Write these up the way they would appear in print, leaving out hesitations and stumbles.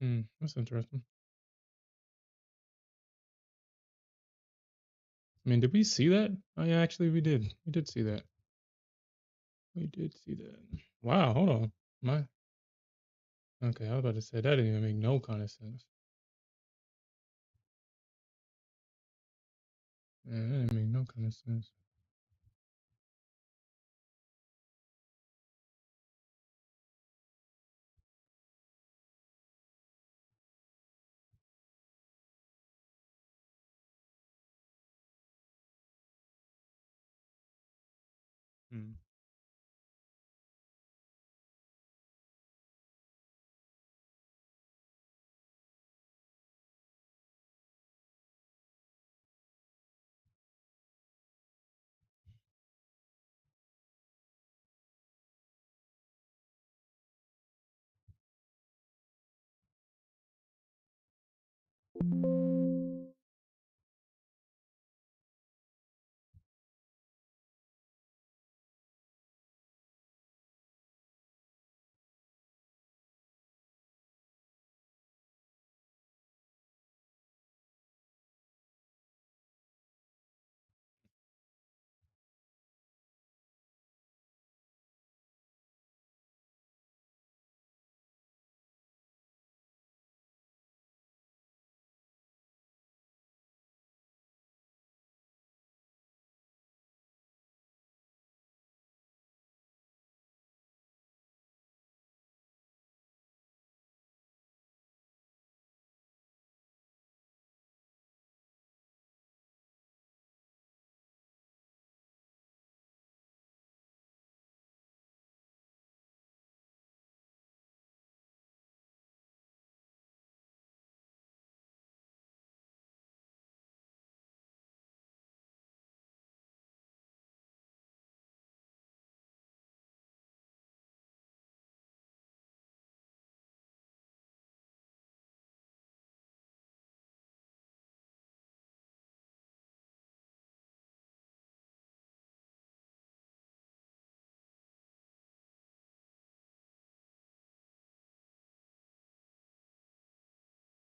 Mm, that's interesting. I mean, did we see that? Oh yeah, actually we did. We did see that. We did see that. Wow, hold on. My okay, I was about to say that didn't even make no kind of sense. Yeah, that didn't make no kind of sense. Mm.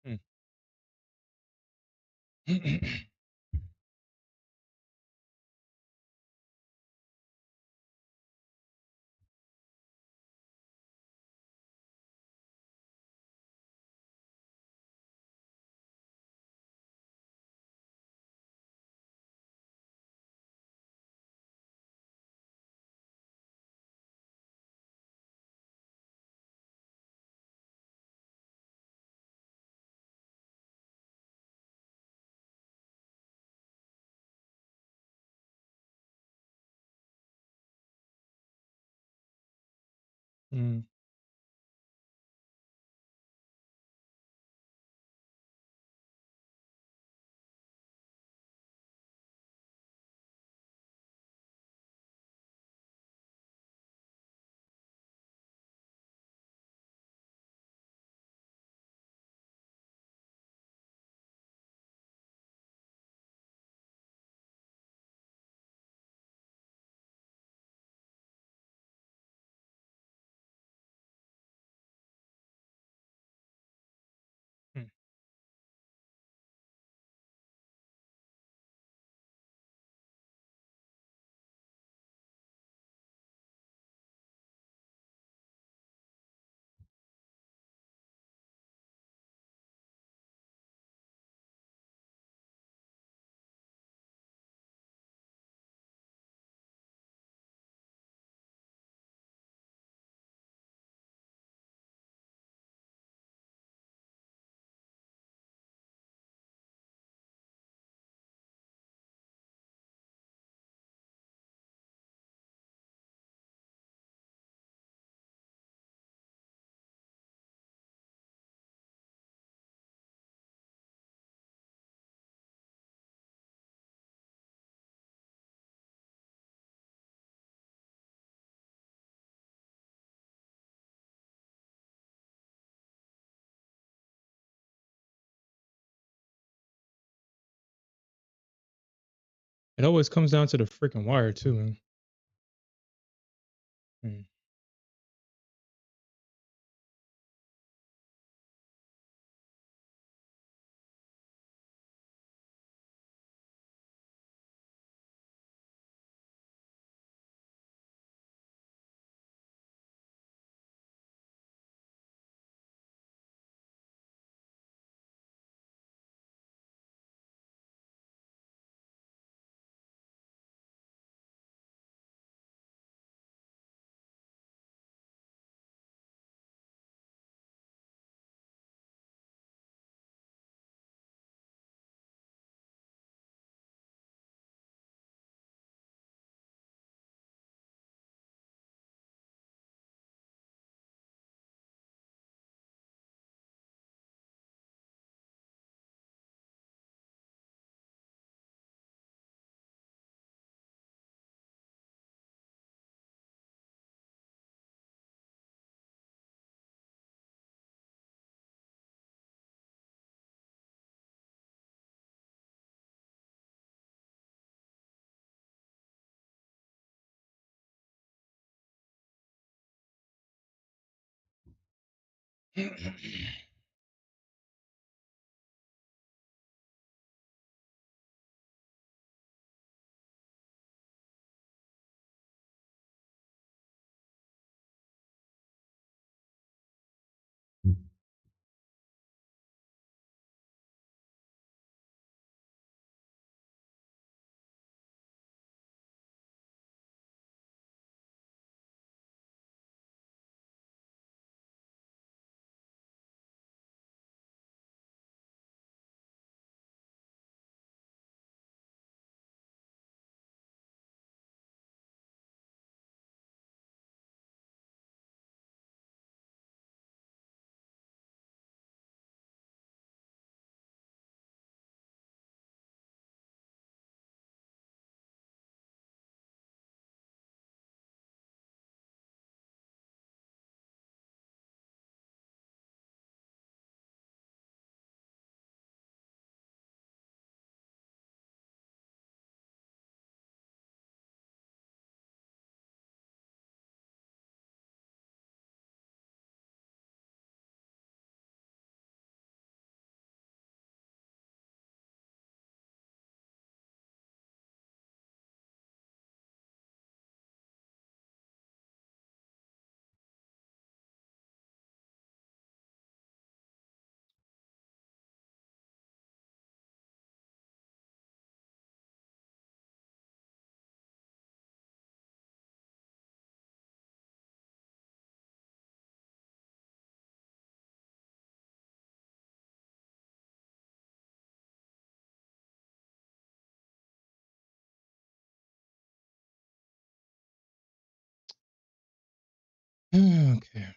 Mm. Mm. Hmm. It always comes down to the freaking wire too, man. Mm. Okay.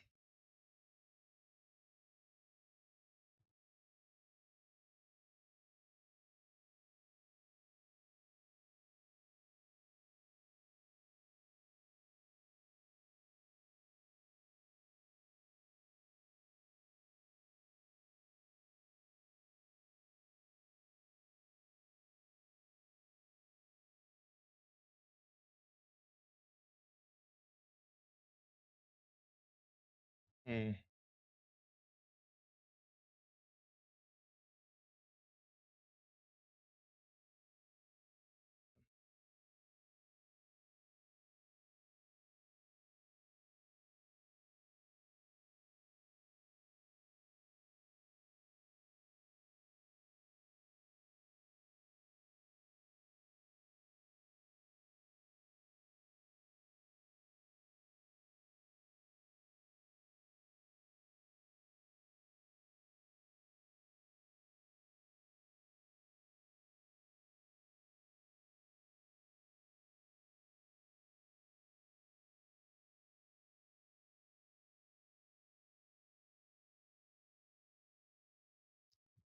Hmm.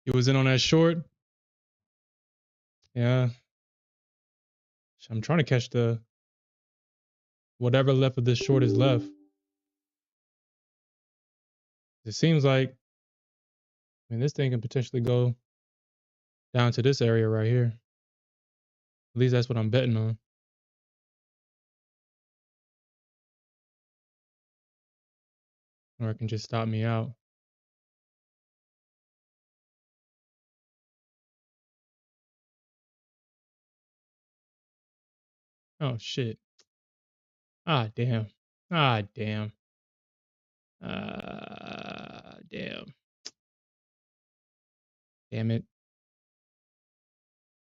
You was in on that short? Yeah. I'm trying to catch the whatever left of this short is left. It seems like, I mean, this thing can potentially go down to this area right here. At least that's what I'm betting on. Or it can just stop me out. Oh shit. Ah damn. Ah damn. Ah damn. Damn it.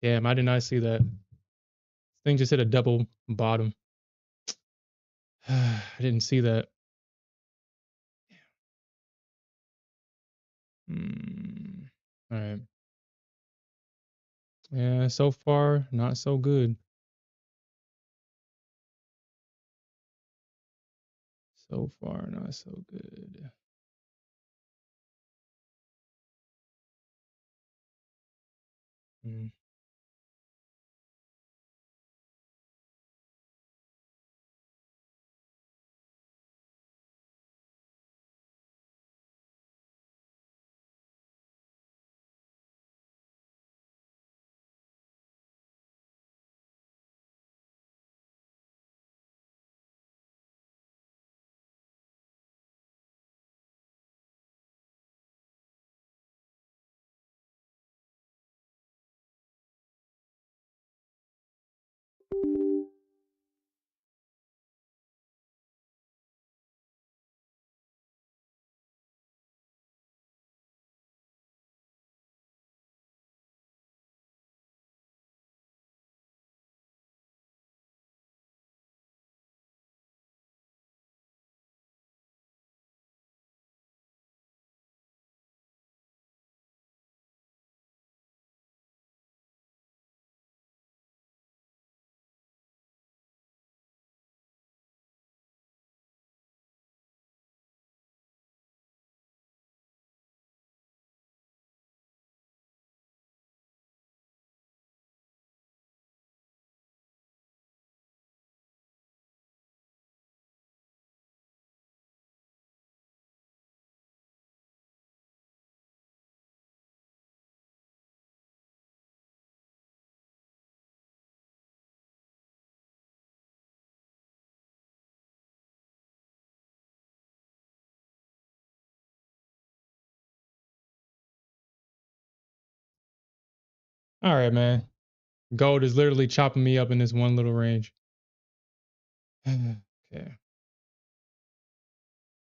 Damn, I did not see that. This thing just hit a double bottom. I didn't see that. Hmm. All right. Yeah, so far, not so good. So far, not so good. Mm. All right, man. Gold is literally chopping me up in this one little range. Okay.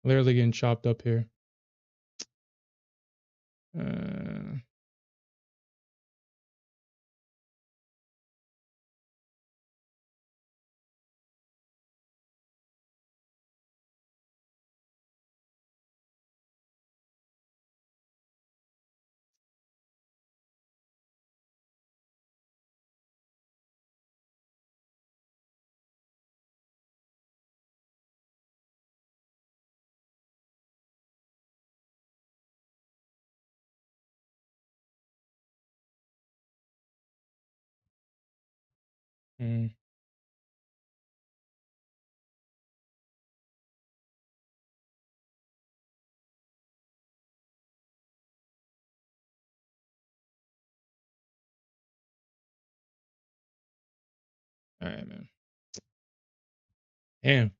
Literally getting chopped up here. Uh, Mm. All right, man. Damn.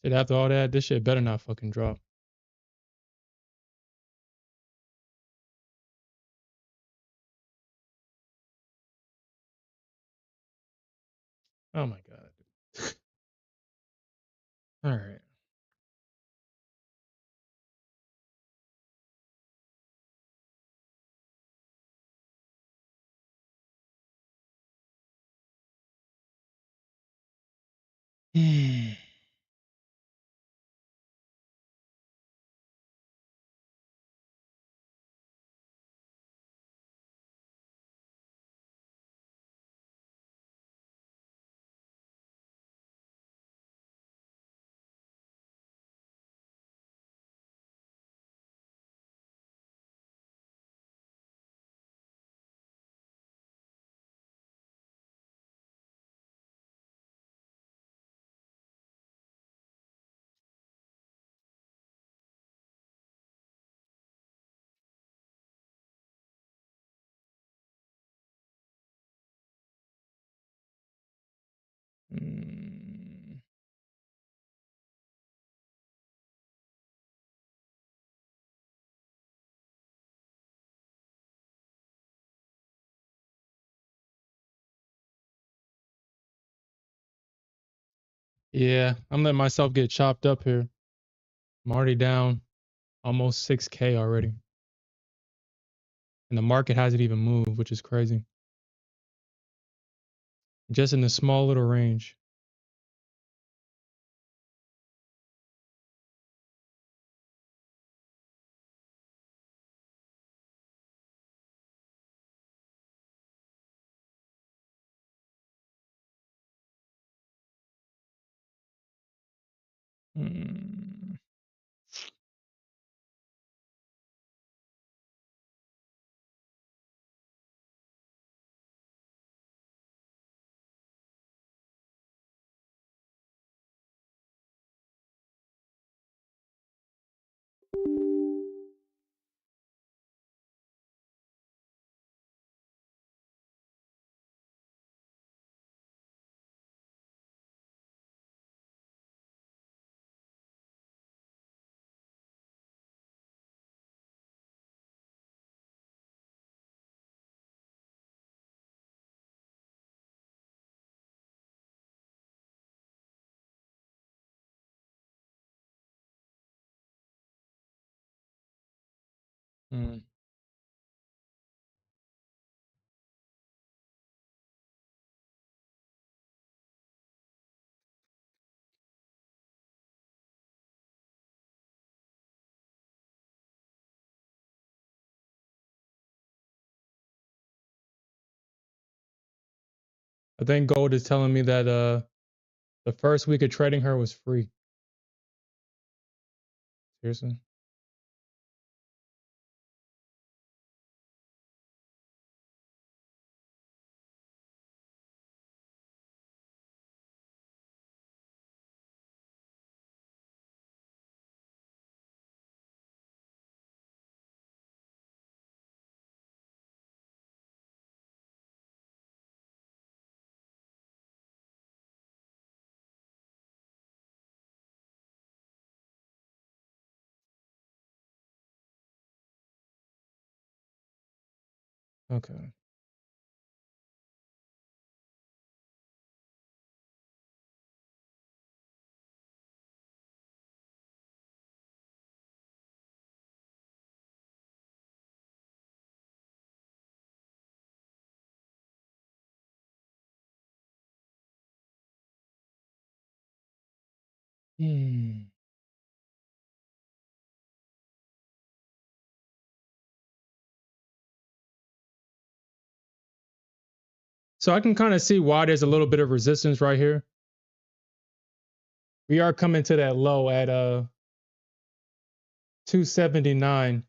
Shit, after all that, this shit better not fucking drop. Oh my god. All right. Mm. Yeah, I'm letting myself get chopped up here. I'm already down almost 6K already. And the market hasn't even moved, which is crazy. Just in a small little range. Mm. Mm. I think gold is telling me that the first week of trading her was free. Seriously? Okay. Hmm. So I can kind of see why there's a little bit of resistance right here. We are coming to that low at 279.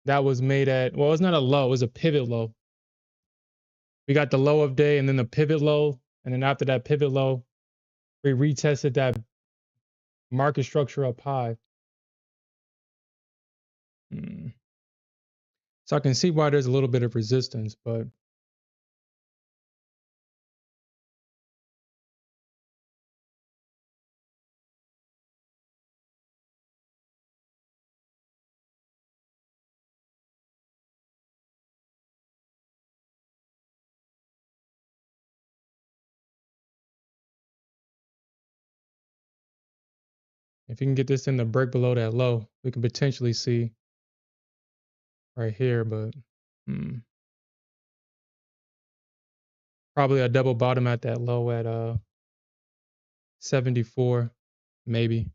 That was made at, well, it's not a low, it was a pivot low. We got the low of day and then the pivot low. And then after that pivot low, we retested that market structure up high. So I can see why there's a little bit of resistance, but if you can get this in the break below that low, we can potentially see right here, but probably a double bottom at that low at 74, maybe.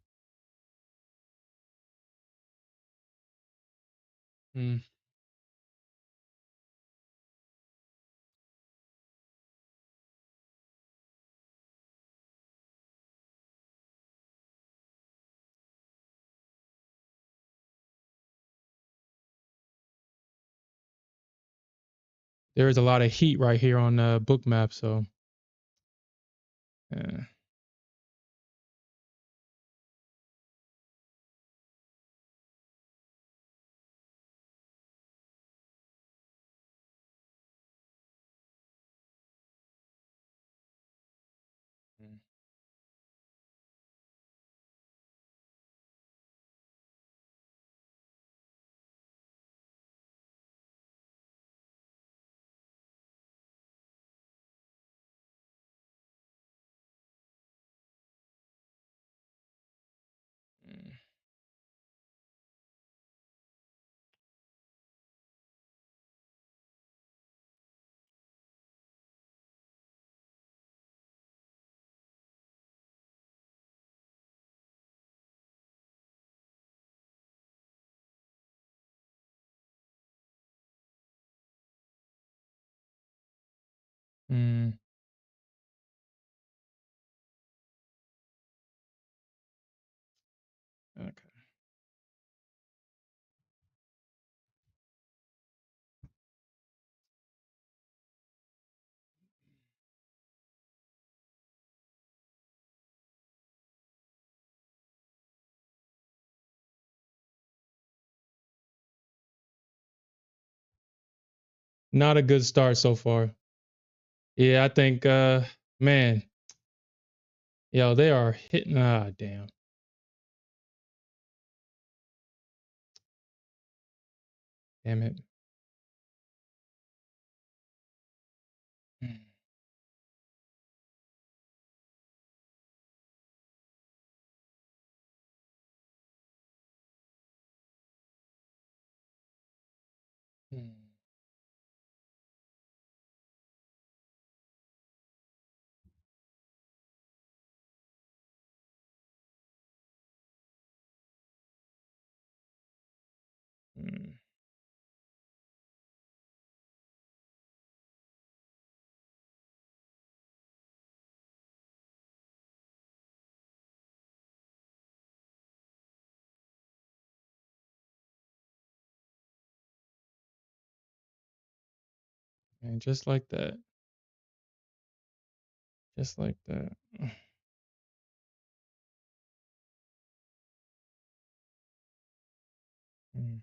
There is a lot of heat right here on the book map, so yeah. Mm, okay. Not a good start so far. Yeah, I think man, yo, they are hitting damn. Damn it. And just like that. Just like that. Mm.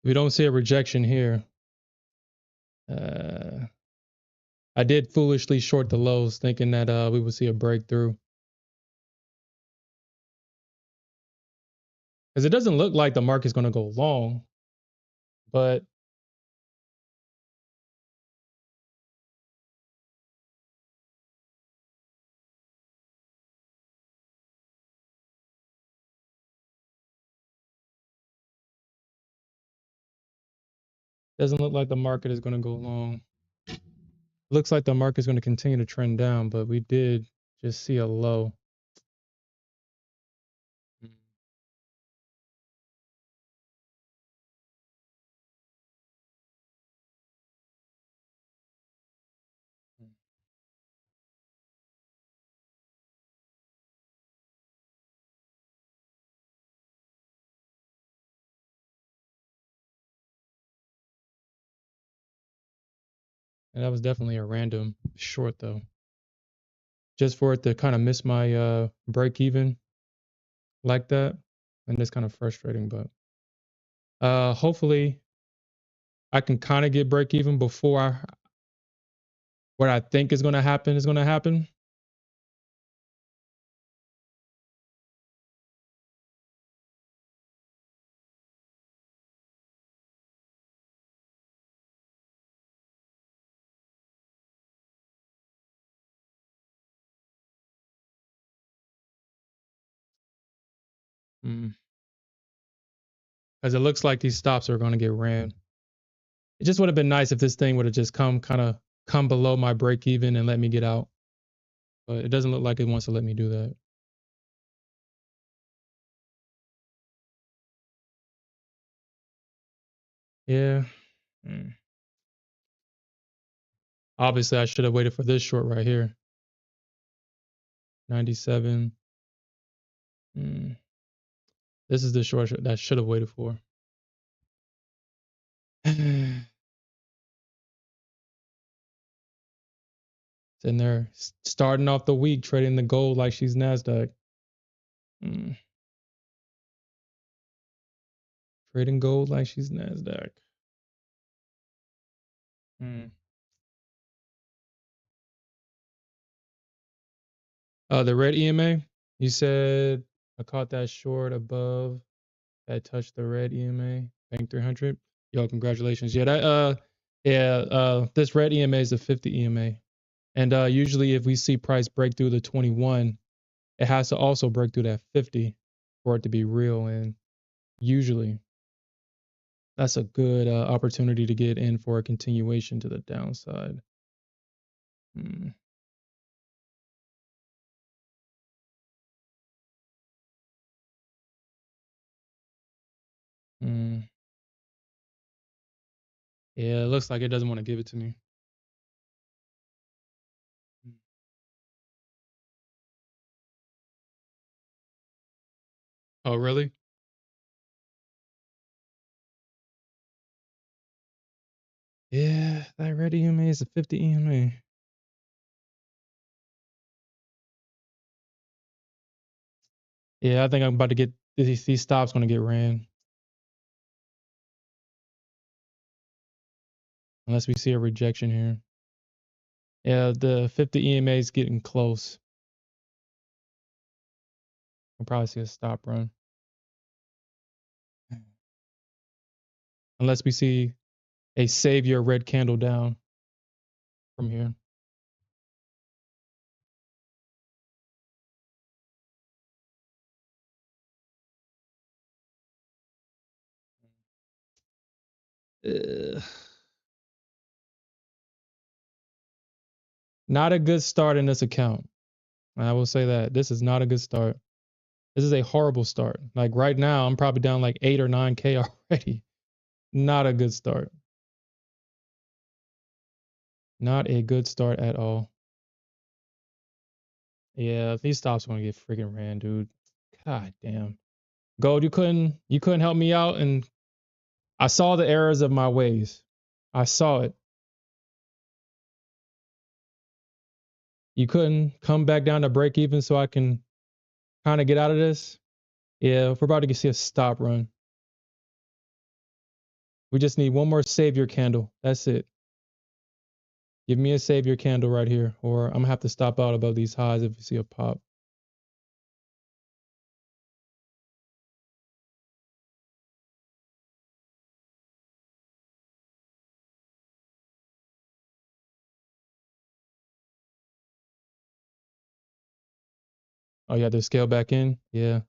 We don't see a rejection here. I did foolishly short the lows, thinking that we would see a breakthrough. Because it doesn't look like the market's going to go long, but doesn't look like the market is going to go long. Looks like the market's going to continue to trend down, but we did just see a low. And that was definitely a random short though. Just for it to kind of miss my break even like that. And it's kind of frustrating, but hopefully I can kind of get break even before what I think is going to happen is going to happen. Because it looks like these stops are going to get ran. It just would have been nice if this thing would have just come below my break even and let me get out. But it doesn't look like it wants to let me do that. Yeah. Obviously, I should have waited for this short right here. 97. This is the short that I should have waited for. It's in there, starting off the week, trading the gold like she's Nasdaq. Trading gold like she's Nasdaq. The red EMA, you said I caught that short above that touched the red EMA, Bank 300. Yo, congratulations. Yeah, this red EMA is a 50 EMA. And usually if we see price break through the 21, it has to also break through that 50 for it to be real. And usually that's a good opportunity to get in for a continuation to the downside. Yeah, it looks like it doesn't want to give it to me. Oh, really? Yeah, that red EMA is a 50 EMA. Yeah, I think I'm about to get these stops going to get ran. Unless we see a rejection here. Yeah, the 50 EMA is getting close. We'll probably see a stop run. Unless we see a savior red candle down from here. Not a good start in this account. I will say that. This is not a good start. This is a horrible start. Like right now, I'm probably down like 8 or 9K already. Not a good start. Not a good start at all. Yeah, these stops are gonna get freaking ran, dude. God damn. Gold, you couldn't help me out, and I saw the errors of my ways. I saw it. You couldn't come back down to break even so I can kind of get out of this. Yeah, we're about to see a stop run. We just need one more savior candle. That's it. Give me a savior candle right here, or I'm gonna have to stop out above these highs if you see a pop. Oh yeah, they scale back in. Yeah.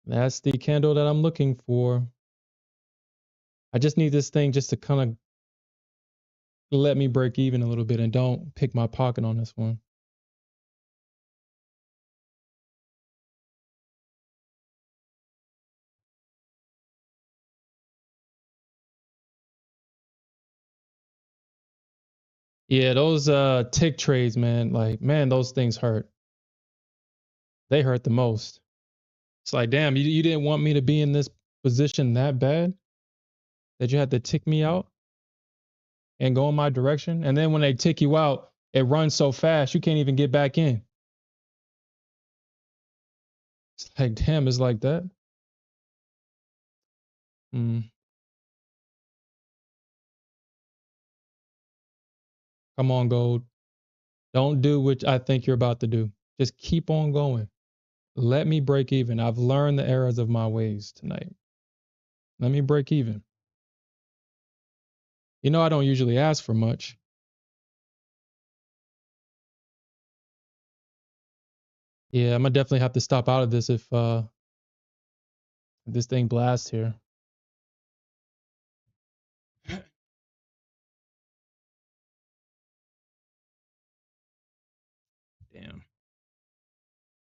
That's the candle that I'm looking for. I just need this thing just to kind of let me break even a little bit and don't pick my pocket on this one. Yeah, those tick trades, man, like man, those things hurt. They hurt the most. It's like, damn, you didn't want me to be in this position that bad that you had to tick me out and go in my direction. And then when they tick you out, it runs so fast you can't even get back in. It's like, damn, it's like that. Mm. Come on, gold. Don't do what I think you're about to do. Just keep on going. Let me break even. I've learned the errors of my ways tonight. Let me break even. You know, I don't usually ask for much. Yeah, I'm gonna definitely have to stop out of this if this thing blasts here. Damn.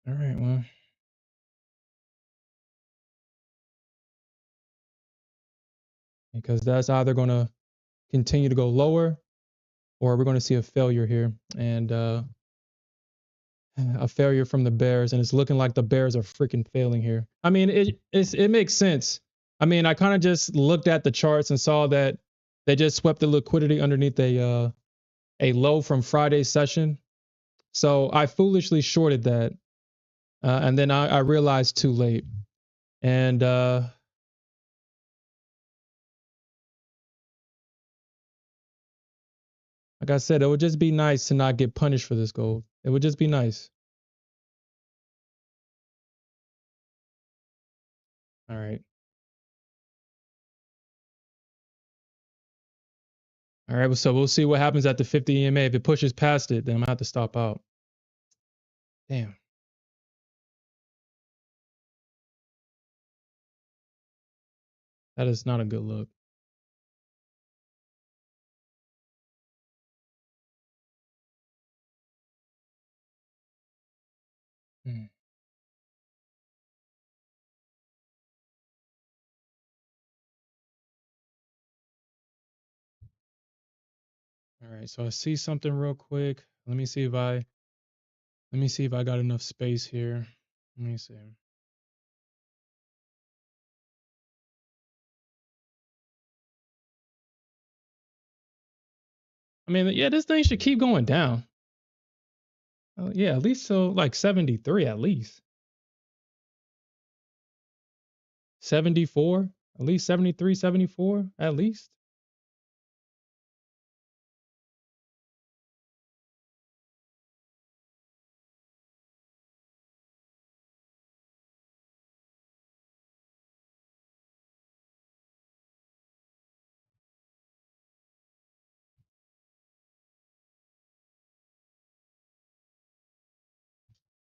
All right, well, because that's either gonna continue to go lower or we're gonna see a failure here and a failure from the Bears, and it's looking like the Bears are freaking failing here. I mean, it makes sense. I mean, I kind of just looked at the charts and saw that they just swept the liquidity underneath a low from Friday's session. So I foolishly shorted that, and then I realized too late. And like I said, it would just be nice to not get punished for this gold. It would just be nice. All right. All right. So we'll see what happens at the 50 EMA. If it pushes past it, then I'm gonna have to stop out. Damn. That is not a good look. Hmm. All right. So I see something real quick. Let me see if I got enough space here. Let me see. I mean, yeah, this thing should keep going down. Yeah, at least so like 73 at least. 74, at least 73, 74 at least.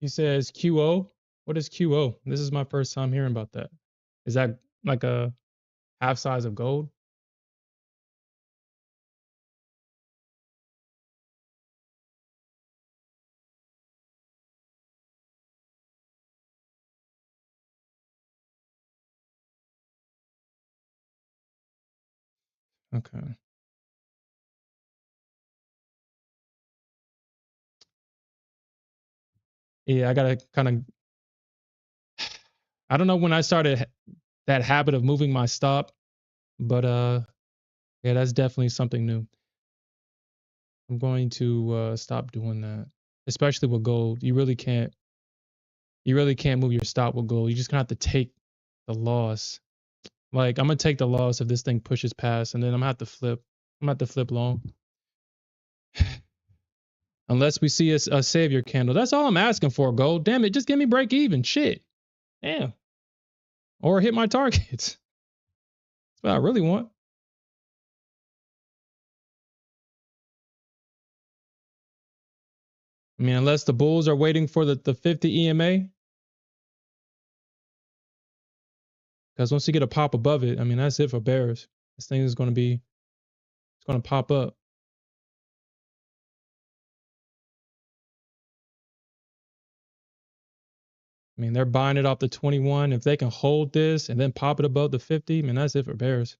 He says QO. What is QO? This is my first time hearing about that. Is that like a half size of gold? Okay. Yeah, I gotta kind of. I don't know when I started that habit of moving my stop, but yeah, that's definitely something new. I'm going to stop doing that, especially with gold. You really can't. You really can't move your stop with gold. You just gonna have to take the loss. Like, I'm gonna take the loss if this thing pushes past, and then I'm gonna have to flip. I'm gonna have to flip long. Unless we see a savior candle. That's all I'm asking for, gold. Damn it, just give me break even. Shit. Damn. Or hit my targets. That's what I really want. I mean, unless the bulls are waiting for the 50 EMA. Because once you get a pop above it, I mean, that's it for bears. This thing is going to be, it's going to pop up. I mean, they're buying it off the 21. If they can hold this and then pop it above the 50, I mean, that's it for bears.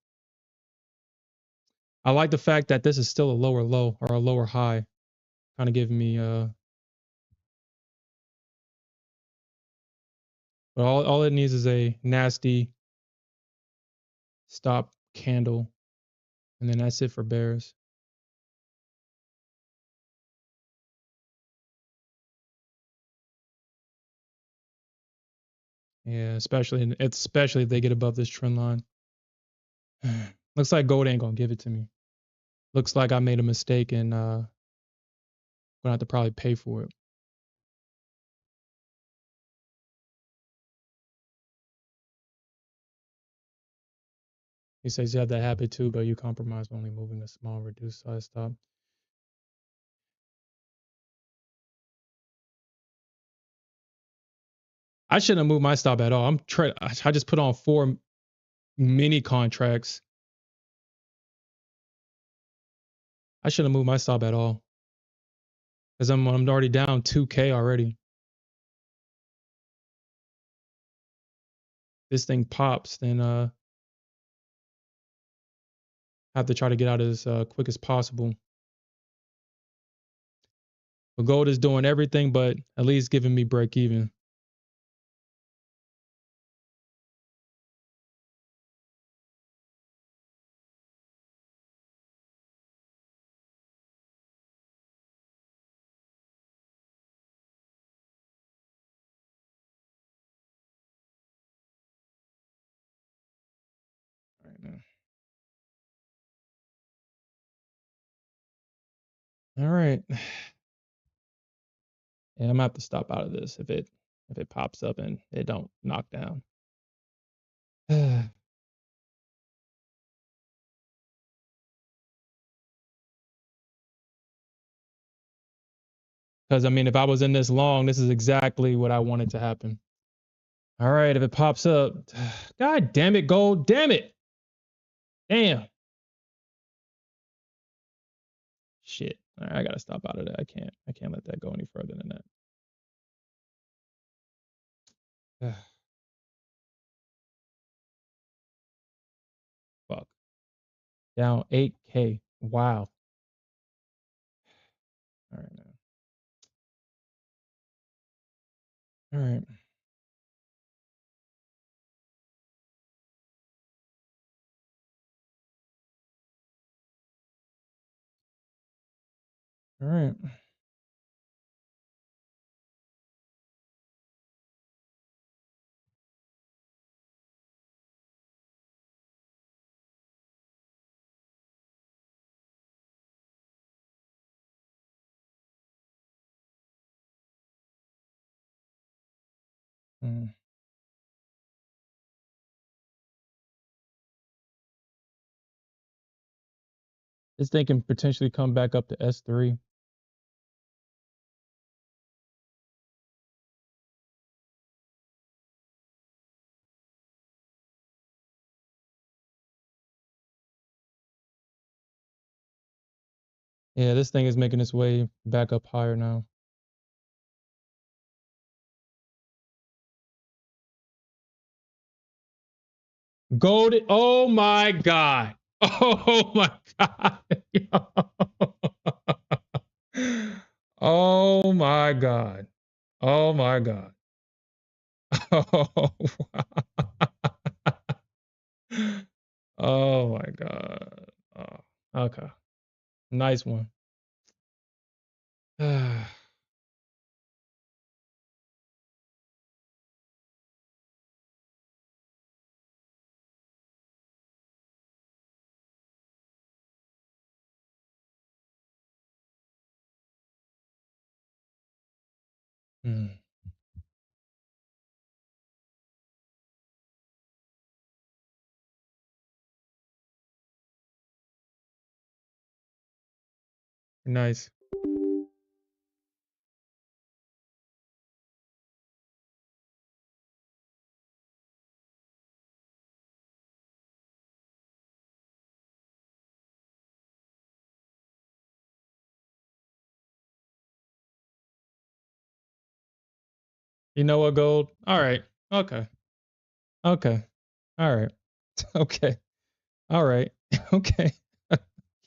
I like the fact that this is still a lower low or a lower high. Kind of giving me, but all it needs is a nasty stop candle. And then that's it for bears. Yeah, especially if they get above this trend line. Looks like gold ain't gonna give it to me. Looks like I made a mistake and gonna have to probably pay for it. He says you have that habit too, but you compromise by only moving a small reduced size stop. I shouldn't have moved my stop at all. I just put on 4 mini contracts. I shouldn't have moved my stop at all. Because I'm already down 2K already. This thing pops, then have to try to get out as quick as possible. But gold is doing everything but at least giving me break even. All right. And I'm gonna have to stop out of this if it pops up and it don't knock down. Because I mean, if I was in this long, this is exactly what I wanted to happen. All right, if it pops up, God damn it, gold, damn it, damn, shit. All right, I gotta stop out of that. I can't let that go any further than that. Fuck, down 8K. Wow. All right, man. All right. All right. Mm. This thing can potentially come back up to S3. Yeah, this thing is making its way back up higher now. Gold. Oh my God. Oh my God. Oh my God. Oh my God. Oh, oh my God. Oh, okay. Nice one. Mm. Nice. You know what, gold? All right. Okay. Okay. All right. Okay. All right. Okay.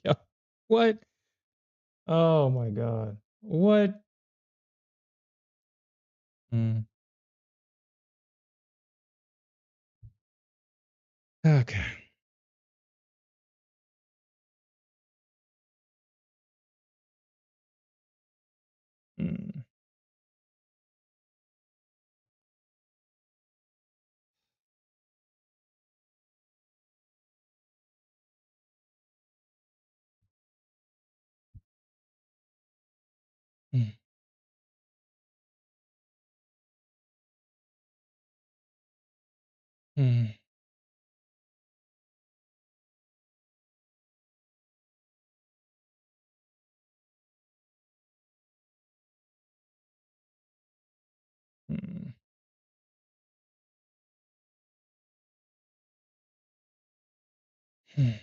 Yo, what? Oh my God. What? Mm. Okay. Mm. Mm. Mm.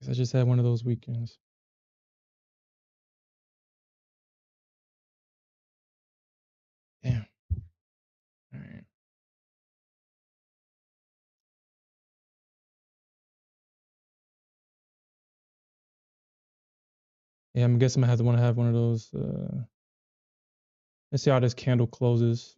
'Cause I just had one of those weekends. Damn. All right. Yeah, I'm guessing I have to want to have one of those. Let's see how this candle closes.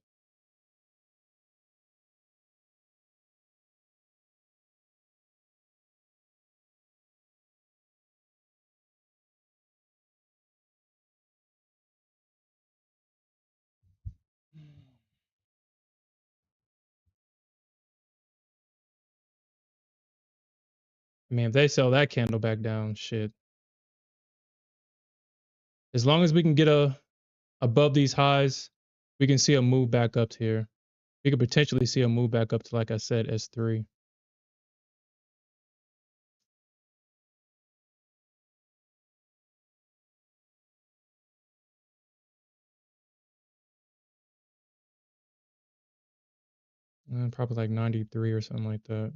I mean, if they sell that candle back down, shit. As long as we can get above these highs, we can see a move back up to here. We could potentially see a move back up to, like I said, S3. Probably like 93 or something like that.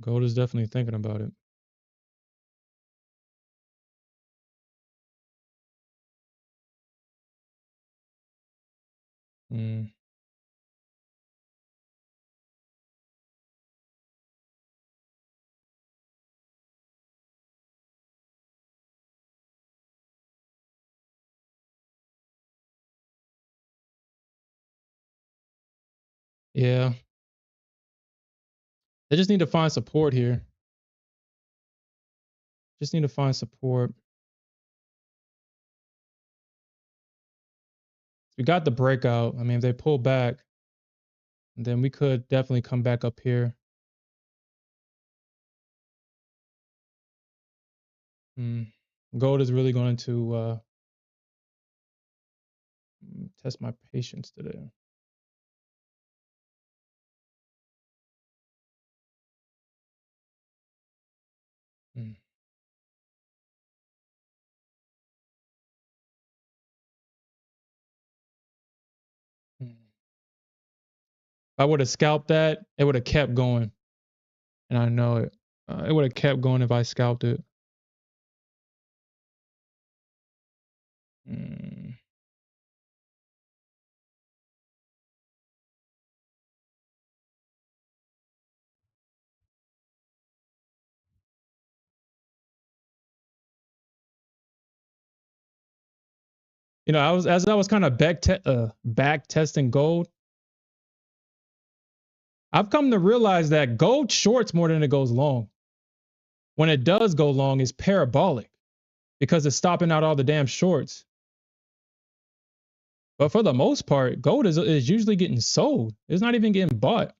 Gold is definitely thinking about it. Mm. Yeah, they just need to find support here. Just need to find support. We got the breakout. I mean, if they pull back, then we could definitely come back up here. Mm. Gold is really going to test my patience today. Mm. Mm. If I would have scalped that, it would have kept going, and I know it. It would have kept going if I scalped it. Mm. You know, I was kind of back testing gold. I've come to realize that gold shorts more than it goes long. When it does go long, it's parabolic because it's stopping out all the damn shorts. But for the most part, gold is usually getting sold. It's not even getting bought.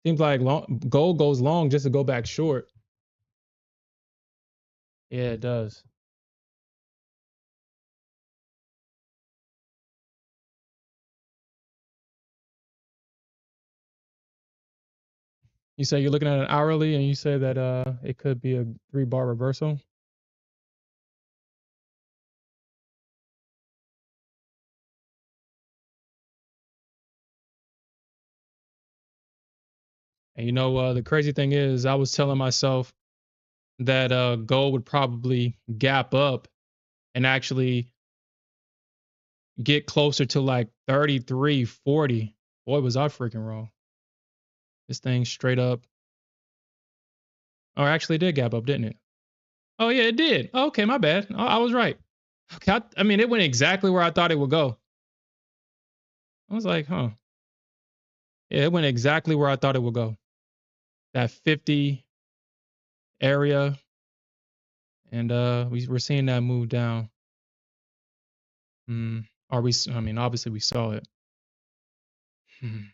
Seems like gold goes long just to go back short. Yeah, it does. You say you're looking at an hourly and you say that it could be a 3-bar reversal. And you know, the crazy thing is I was telling myself that gold would probably gap up and actually get closer to like 33.40. Boy, was I freaking wrong. This thing straight up. Or actually did gap up, didn't it? Oh yeah, it did. Okay, my bad. I was right. Okay, I mean, it went exactly where I thought it would go. I was like, huh. Yeah, it went exactly where I thought it would go. That 50 area, and we're seeing that move down. Are we? I mean, obviously we saw it. It's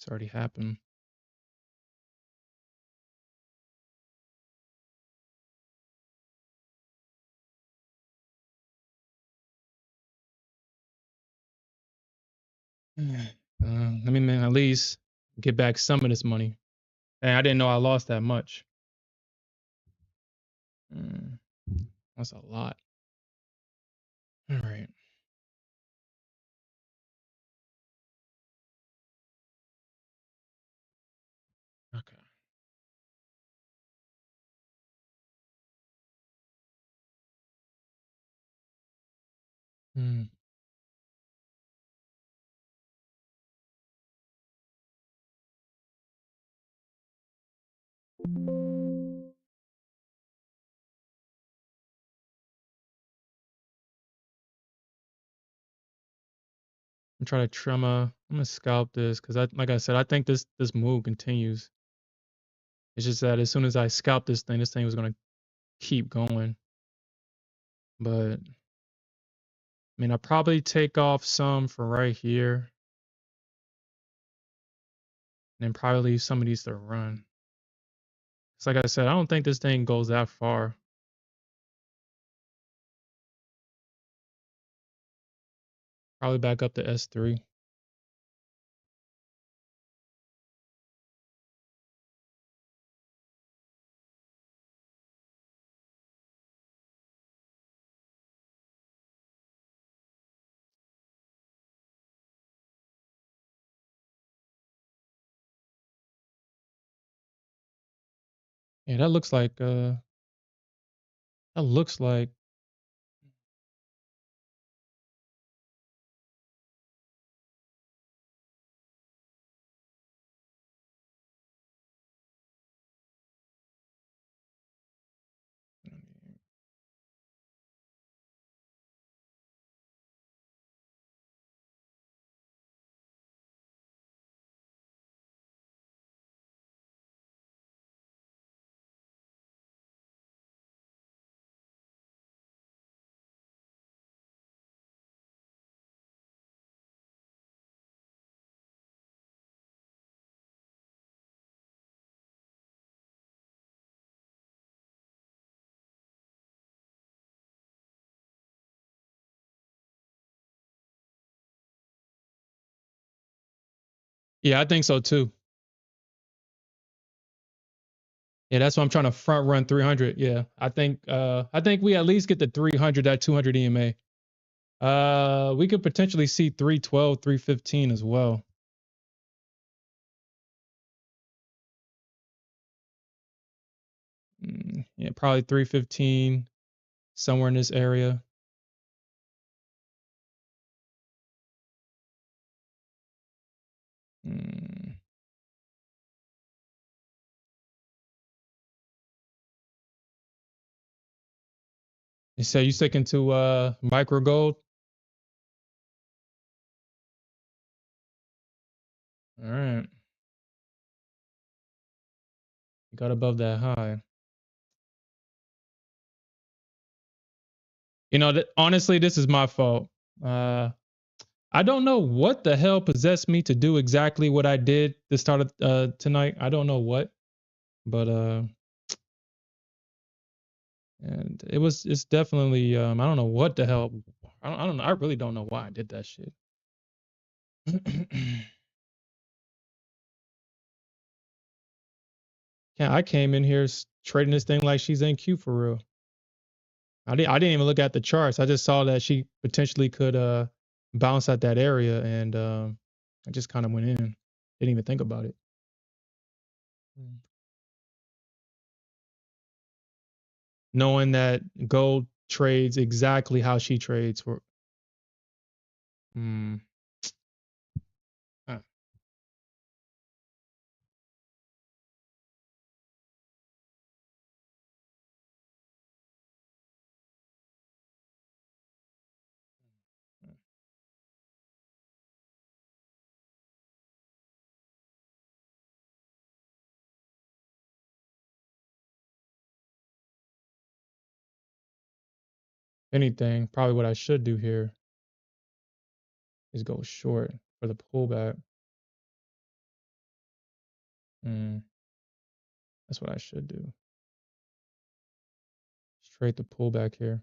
already happened. Let me at least get back some of this money. And I didn't know I lost that much. That's a lot. All right. Okay. Hmm. I'm trying to trim I'm gonna scalp this because like I said, I think this move continues. It's just that as soon as I scalp this thing was gonna keep going. But I mean, I'll probably take off some for right here, and then probably leave some of these to run. It's like I said, I don't think this thing goes that far. Probably back up to S3. Yeah, that looks like yeah, I think so too. Yeah, that's why I'm trying to front run 300. Yeah, I think we at least get the 300, that 200 EMA. We could potentially see 312, 315 as well. Yeah, probably 315 somewhere in this area. You say you sticking to micro gold? All right. You got above that high. You know, honestly, this is my fault. I don't know what the hell possessed me to do exactly what I did to start tonight. I don't know what, but and it's definitely I don't know what the hell. I don't know. I really don't know why I did that shit. Yeah, I came in here trading this thing like she's NQ for real. I didn't even look at the charts. I just saw that she potentially could bounce at that area, and I just kind of went in. Didn't even think about it. Knowing that gold trades exactly how she trades for. Hmm. uh, Anything, probably what I should do here is go short for the pullback. That's what I should do. Straight the pullback here.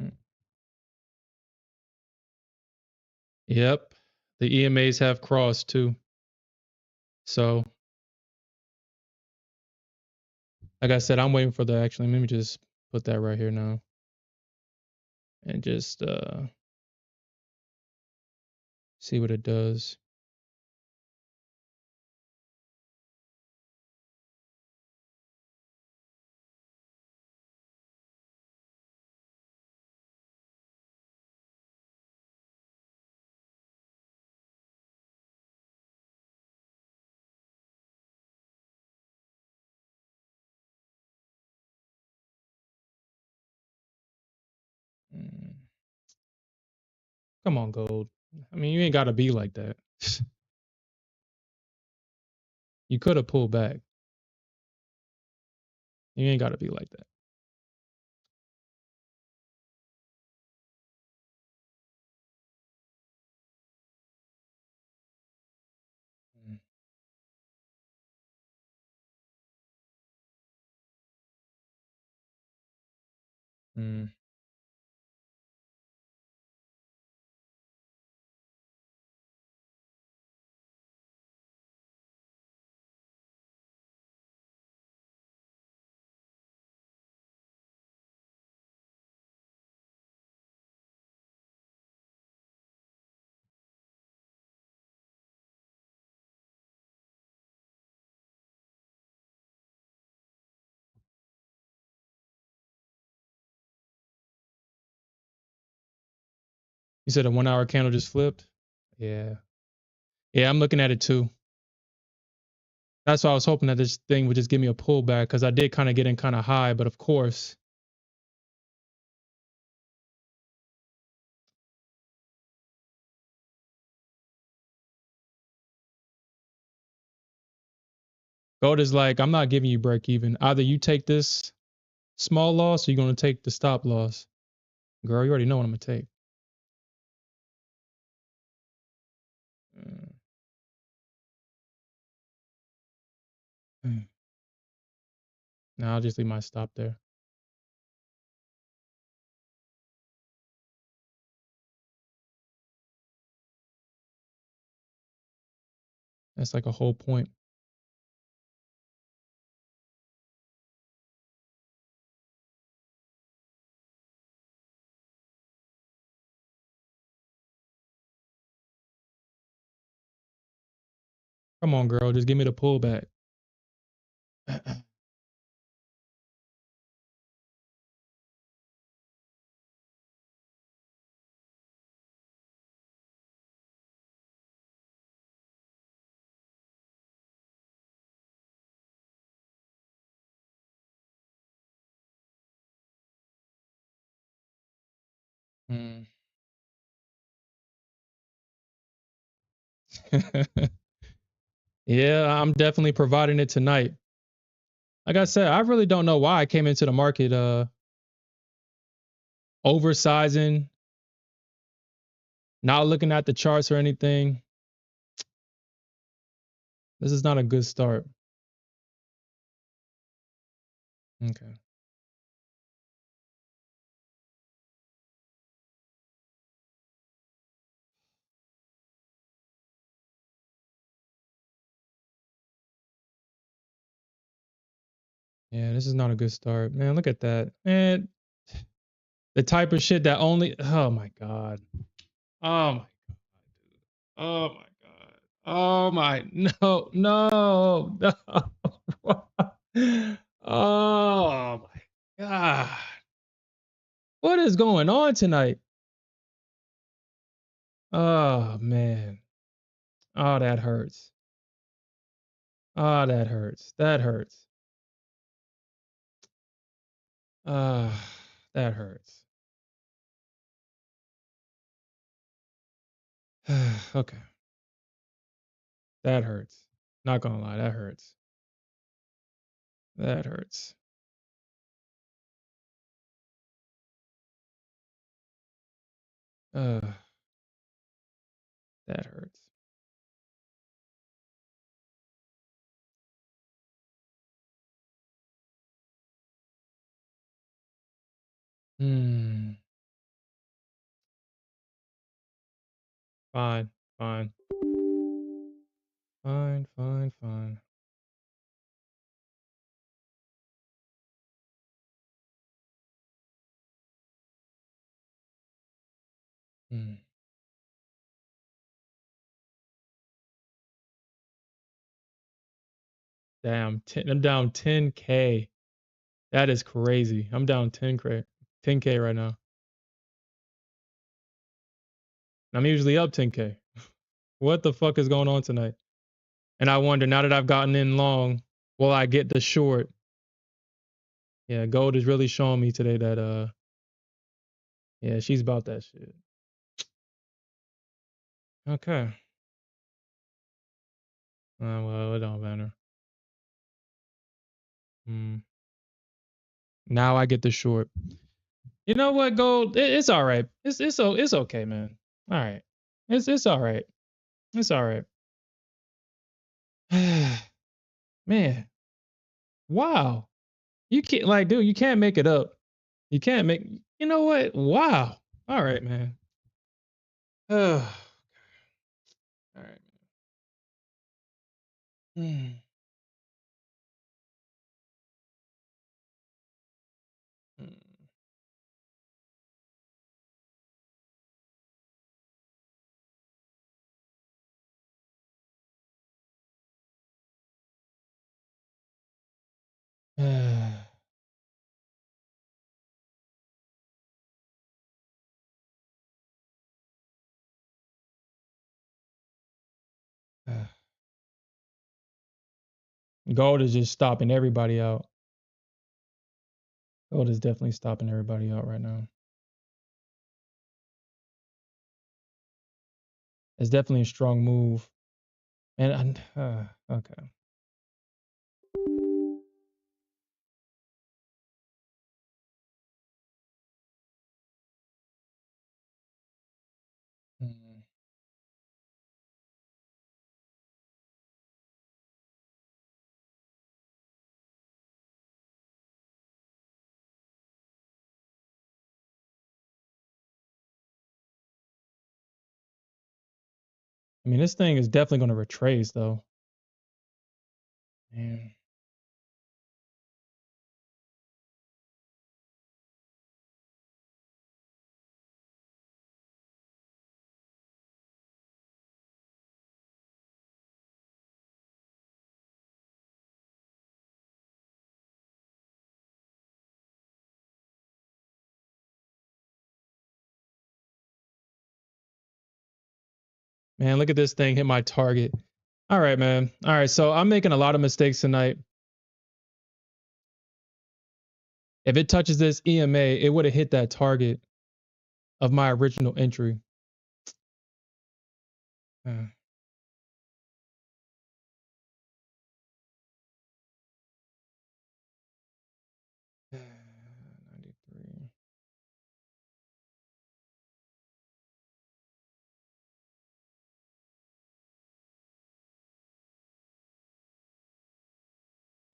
Mm. Yep. The EMAs have crossed too. So, like I said, I'm waiting for the actually. Let me just put that right here now, and just see what it does. Mm. Come on, gold. I mean, you ain't got to be like that. You could have pulled back. You ain't got to be like that. Mm. Mm. You said a 1 hour candle just flipped? Yeah. Yeah, I'm looking at it too. That's why I was hoping that this thing would just give me a pullback because I did kind of get in kind of high, but of course, gold is like, I'm not giving you break even. Either you take this small loss or you're going to take the stop loss. Girl, you already know what I'm going to take. Now I'll just leave my stop there. That's like a whole point. Come on, girl. Just give me the pullback. Mm. Yeah, I'm definitely providing it tonight. Like I said, I really don't know why I came into the market oversizing, not looking at the charts or anything. This is not a good start. Okay. Yeah, this is not a good start. Man, look at that. Man, the type of shit that only oh my god. Oh my oh my god. Oh my no, no, no. Oh my god. What is going on tonight? Oh man. Oh, that hurts. Oh, that hurts. That hurts. Ah, that hurts. Okay. That hurts. Not gonna lie, that hurts. That hurts. Uh, that hurts. Hmm. Fine. Fine. Fine. Fine. Fine. Hmm. Damn. I'm down 10K. That is crazy. I'm down 10K right now. I'm usually up 10K. What the fuck is going on tonight? And I wonder now that I've gotten in long, will I get the short? Yeah, gold is really showing me today that yeah, she's about that shit. Okay. Well, it don't matter. Hmm. Now I get the short. You know what, gold? It's all right. It's okay, man. All right. It's all right. It's all right. Man, wow. You can't like, dude. You can't make it up. You can't make. You know what? Wow. All right, man. All right. Hmm. Hmm. Gold is just stopping everybody out. Gold is definitely stopping everybody out right now. It's definitely a strong move. And okay. Mm. I mean, this thing is definitely going to retrace though. Man. Man, look at this thing hit my target. All right, man. All right, so I'm making a lot of mistakes tonight. If it touches this EMA, it would have hit that target of my original entry. Uh, 93.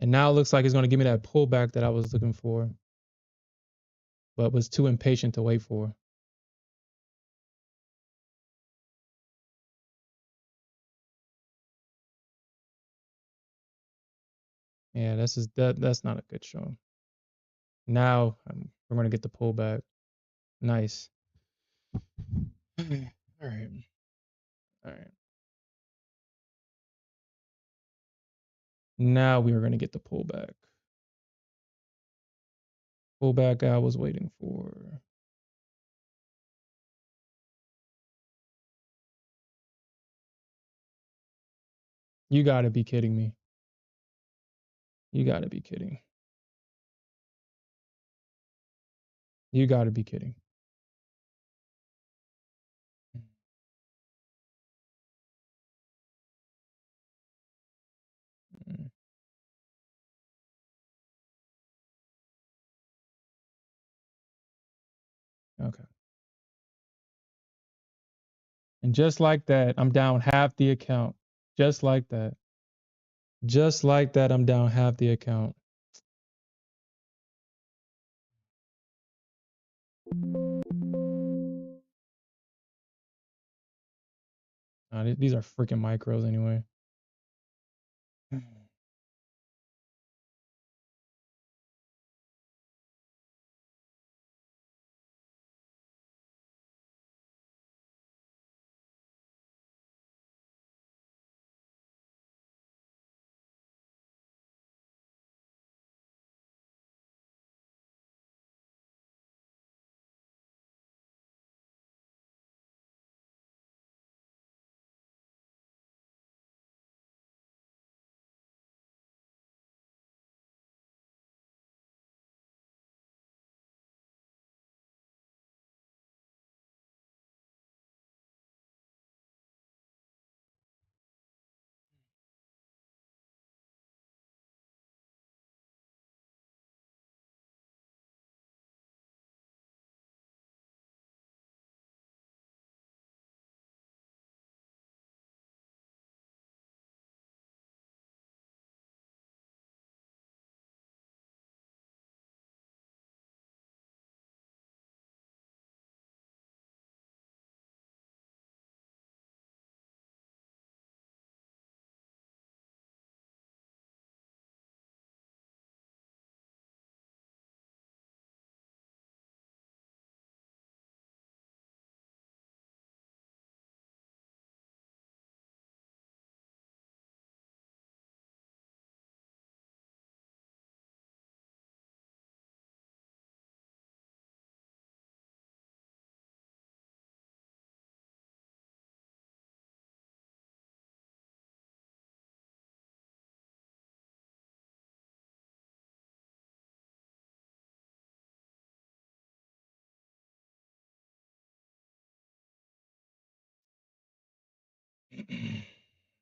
And now it looks like it's going to give me that pullback that I was looking for, but was too impatient to wait for. Yeah, that's not a good show. Now we're going to get the pullback. Nice. All right. All right. Now we are going to get the pullback. Pullback I was waiting for. You got to be kidding me. You got to be kidding. You got to be kidding. Mm, okay. And just like that, I'm down half the account. Just like that. Just like that, I'm down half the account. These are freaking micros anyway.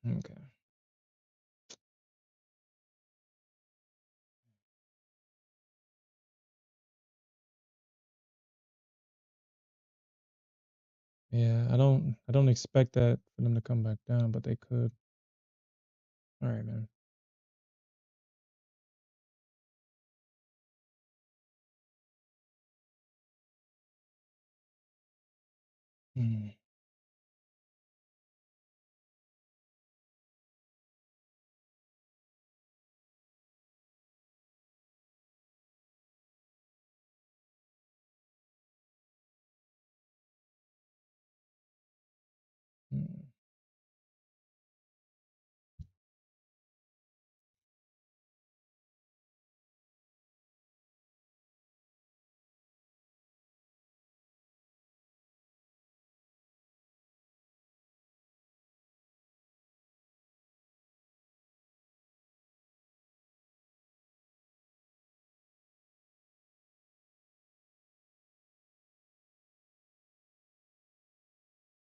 Okay. Yeah, I don't expect that for them to come back down, but they could. All right, man. Hmm.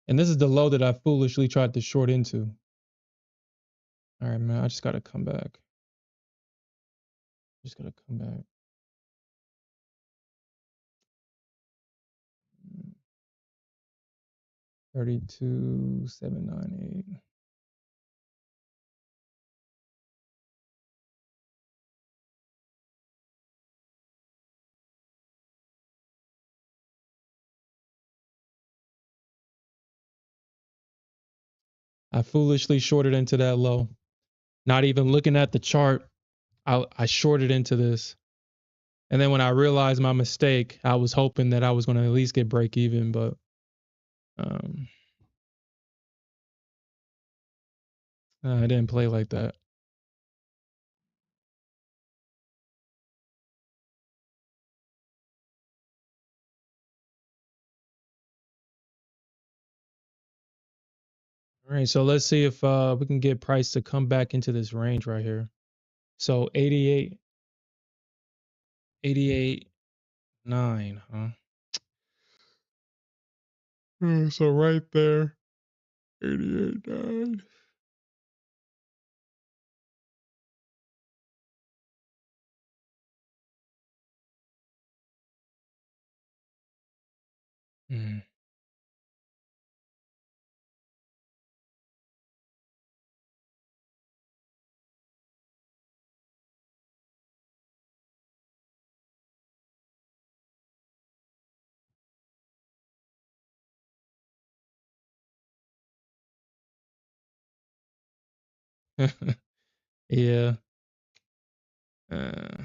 And this is the low that I foolishly tried to short into. All right, man, I just got to come back. Just got to come back. 32,798. I foolishly shorted into that low. Not even looking at the chart, I shorted into this. And then when I realized my mistake, I was hoping that I was going to at least get break even, but I didn't play like that. All right, so let's see if we can get price to come back into this range right here. So 88.9, huh? So right there, 88.9. Mm. Yeah. Uh,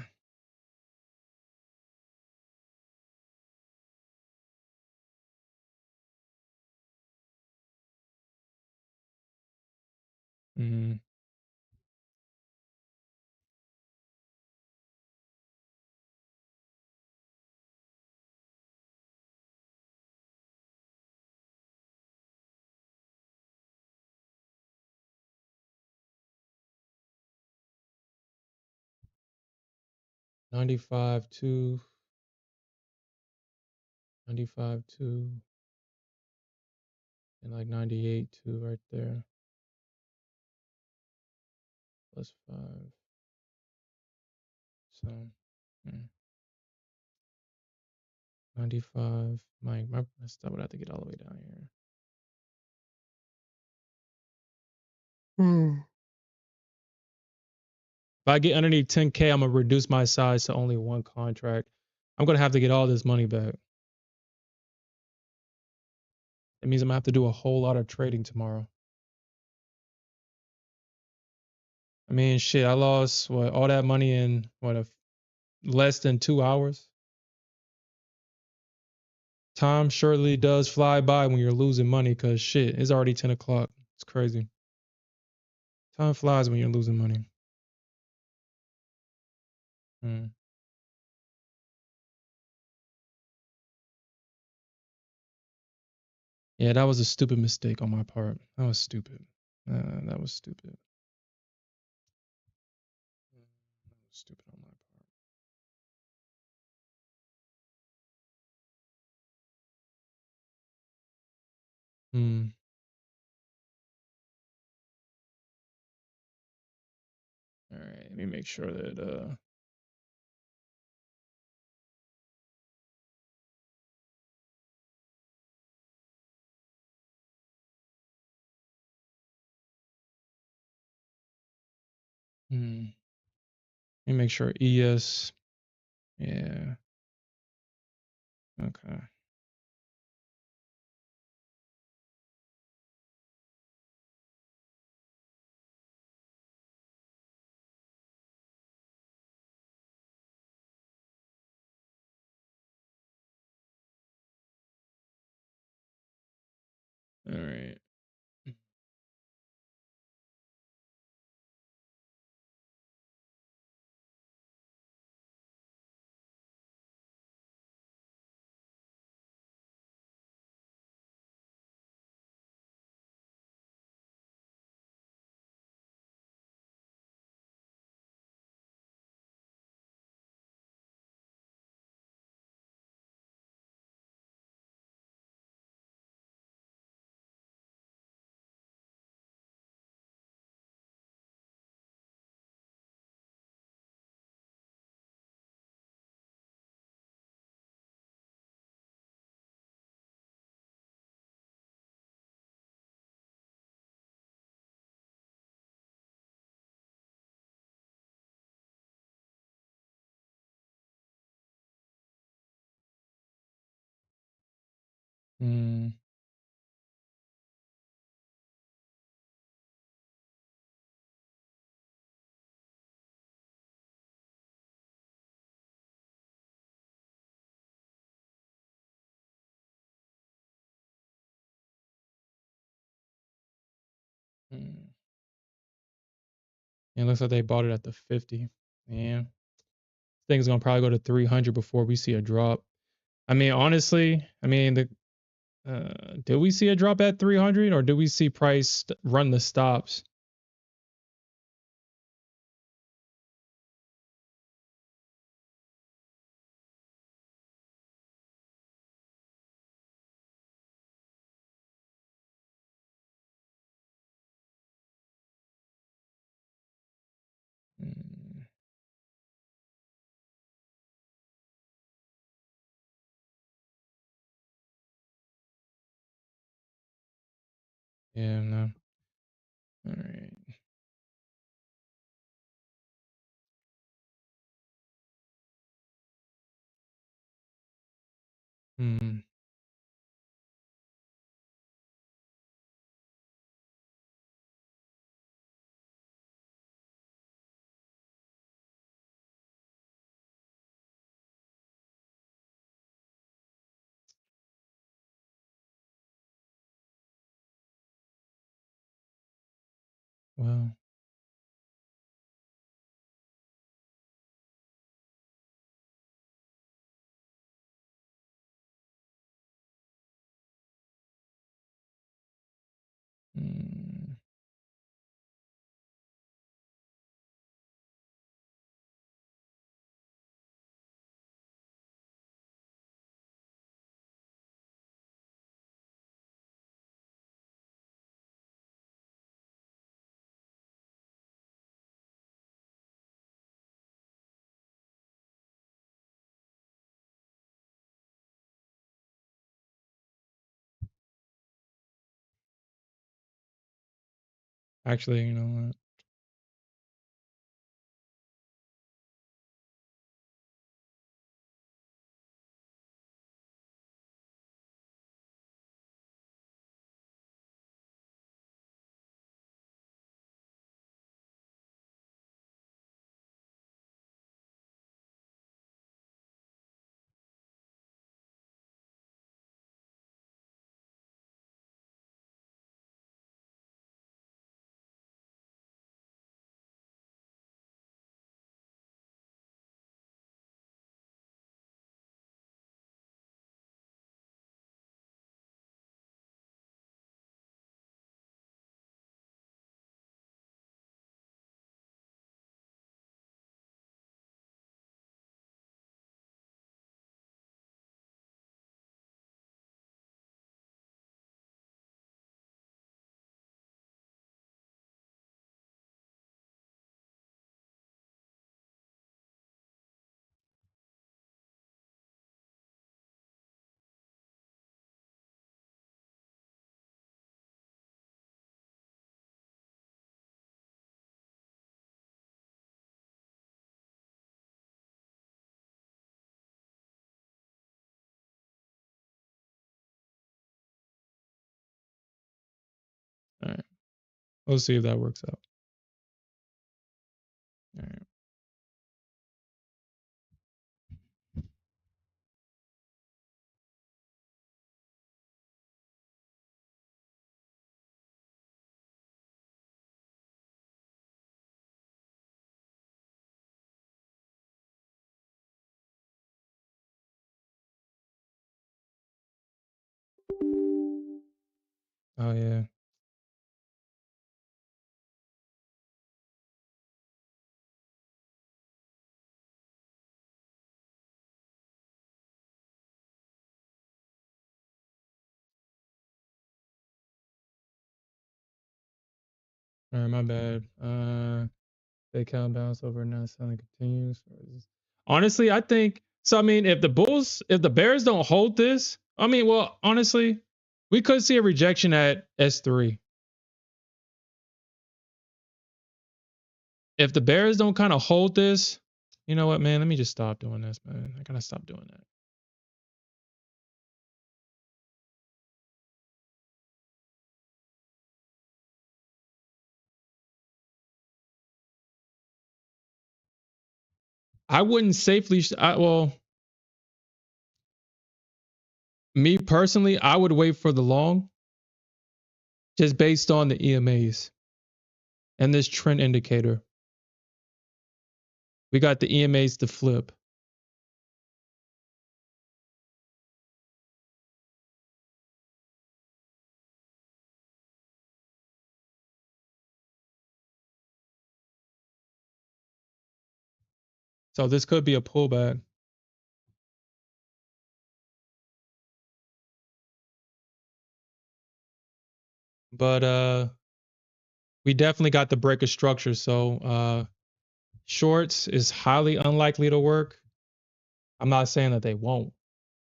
mm, 95.2, 95.2, and like 98.2 right there. Plus 5. So, 95. My stuff would have to get all the way down here. If I get underneath 10K, I'm gonna reduce my size to only one contract. I'm gonna have to get all this money back. It means I'm gonna have to do a whole lot of trading tomorrow. I mean, shit, I lost what all that money in less than 2 hours. Time surely does fly by when you're losing money, because shit, it's already 10 o'clock. It's crazy. Time flies when you're losing money. Mm. Yeah, that was a stupid mistake on my part. That was stupid. That was stupid. That was stupid on my part. Hmm. All right, let me make sure that let me make sure ES. Yeah. Okay. All right. Mm, mm. It looks like they bought it at the 50. Yeah. Thing's gonna probably go to 300 before we see a drop. I mean, honestly, I mean, did we see a drop at 300 or did we see price run the stops? Mm, yeah, no. All right. Hmm. Well, mm, actually, you know what? All right. We'll see if that works out. All right. Oh yeah. All right, my bad. They count bounce over now selling continues. Honestly, I think so. I mean, if the Bears don't hold this, I mean, well, honestly, we could see a rejection at S3. If the Bears don't kind of hold this, you know what, man? Let me just stop doing this, man. I gotta stop doing that. I wouldn't safely. Well, me personally, I would wait for the long, just based on the EMAs and this trend indicator. We got the EMAs to flip. So this could be a pullback. But we definitely got the break of structure. So shorts is highly unlikely to work. I'm not saying that they won't,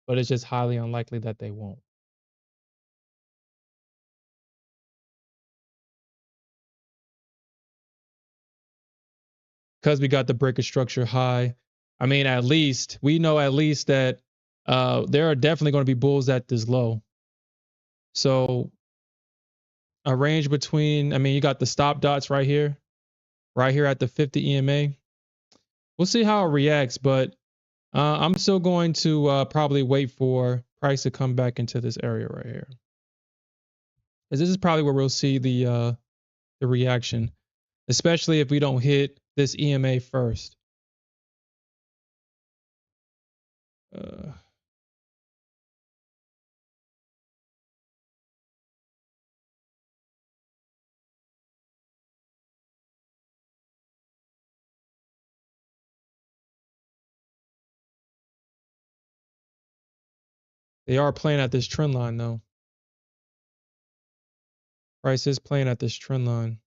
but it's just highly unlikely that they won't. Because we got the break of structure high. I mean, at least we know at least that there are definitely going to be bulls at this low. So a range between, I mean, you got the stop dots right here at the 50 EMA. We'll see how it reacts, but I'm still going to probably wait for price to come back into this area right here. Because this is probably where we'll see the reaction, especially if we don't hit this EMA first. They are playing at this trend line though. Price is playing at this trend line.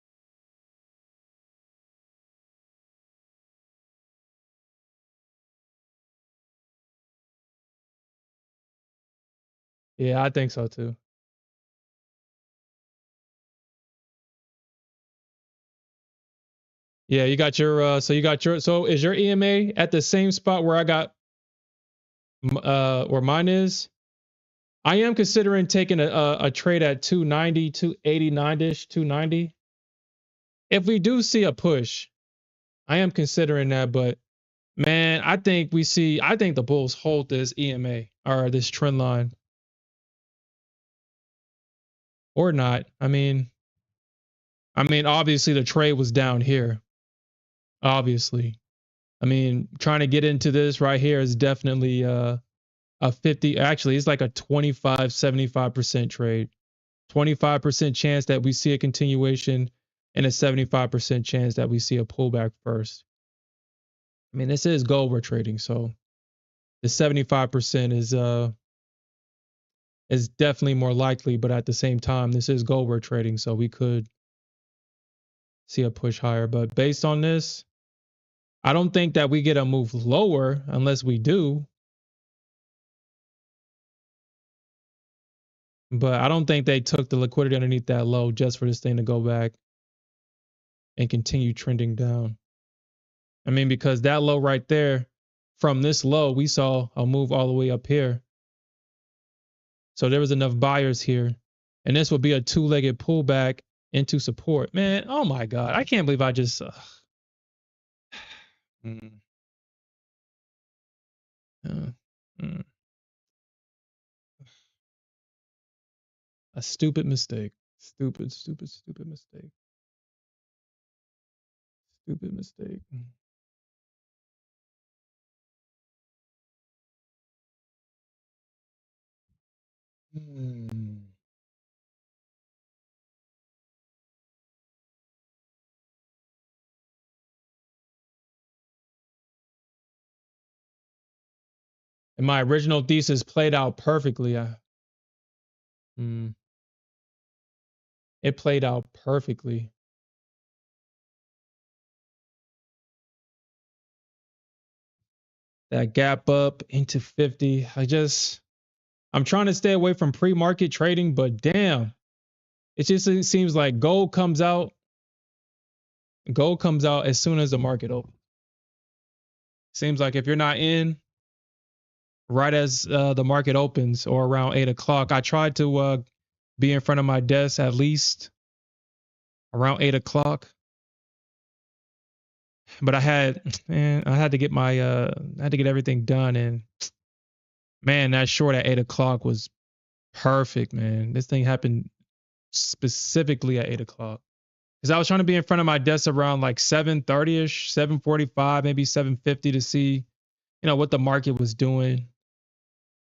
Yeah, I think so too. Yeah, you got your so is your EMA at the same spot where I got where mine is? I am considering taking a trade at 290, 289-ish, 290. If we do see a push, I am considering that, but man, I think the bulls hold this EMA or this trend line. Or not. I mean, obviously the trade was down here. Obviously. I mean, trying to get into this right here is definitely a 50, actually it's like a 25-75% trade. 25% chance that we see a continuation and a 75% chance that we see a pullback first. I mean, this is gold we're trading, so the 75% is definitely more likely, but at the same time, this is gold we're trading, so we could see a push higher. But based on this, I don't think that we get a move lower unless we do. But I don't think they took the liquidity underneath that low just for this thing to go back and continue trending down. I mean, because that low right there, from this low, we saw a move all the way up here. So there was enough buyers here. And this would be a two-legged pullback into support. Man, oh my God. I can't believe I just... A stupid mistake. Stupid mistake. Stupid mistake. And my original thesis played out perfectly. It played out perfectly. That gap up into 50. I'm trying to stay away from pre-market trading, but damn, it seems like gold comes out. Gold comes out as soon as the market opens. Seems like if you're not in right as the market opens or around 8 o'clock, I tried to be in front of my desk at least around 8 o'clock. But I had to get my I had to get everything done, and man, that short at 8 o'clock was perfect, man. This thing happened specifically at 8 o'clock. Because I was trying to be in front of my desk around like 7:30ish, 7:45, maybe 7:50 to see, what the market was doing.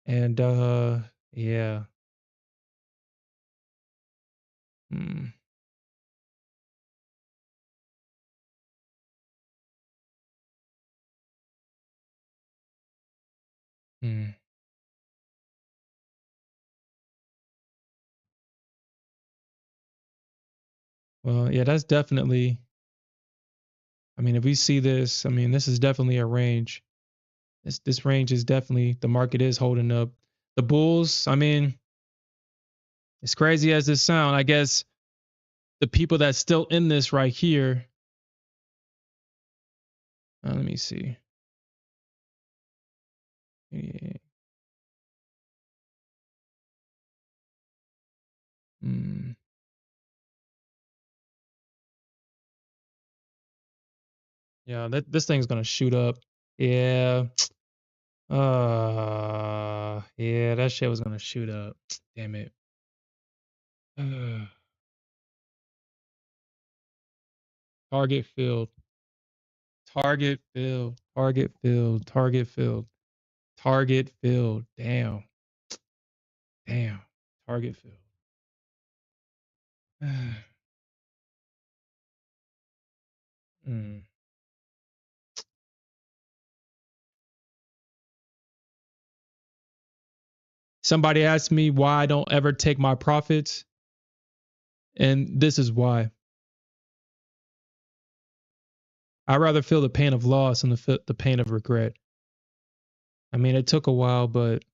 And yeah. Mm, mm. Well, yeah, that's definitely, I mean, if we see this, I mean, this is definitely a range. This range is definitely, the market is holding up. The bulls, I mean, as crazy as this sound, I guess the people that's still in this right here, let me see. Yeah. Mm. Yeah, this thing's gonna shoot up. Yeah. Yeah, that shit was gonna shoot up. Damn it. Target filled. Target filled. Target filled. Target filled. Target filled. Damn. Damn. Target filled. Mm. Somebody asked me why I don't ever take my profits, and this is why. I'd rather feel the pain of loss than the pain of regret. I mean, it took a while, but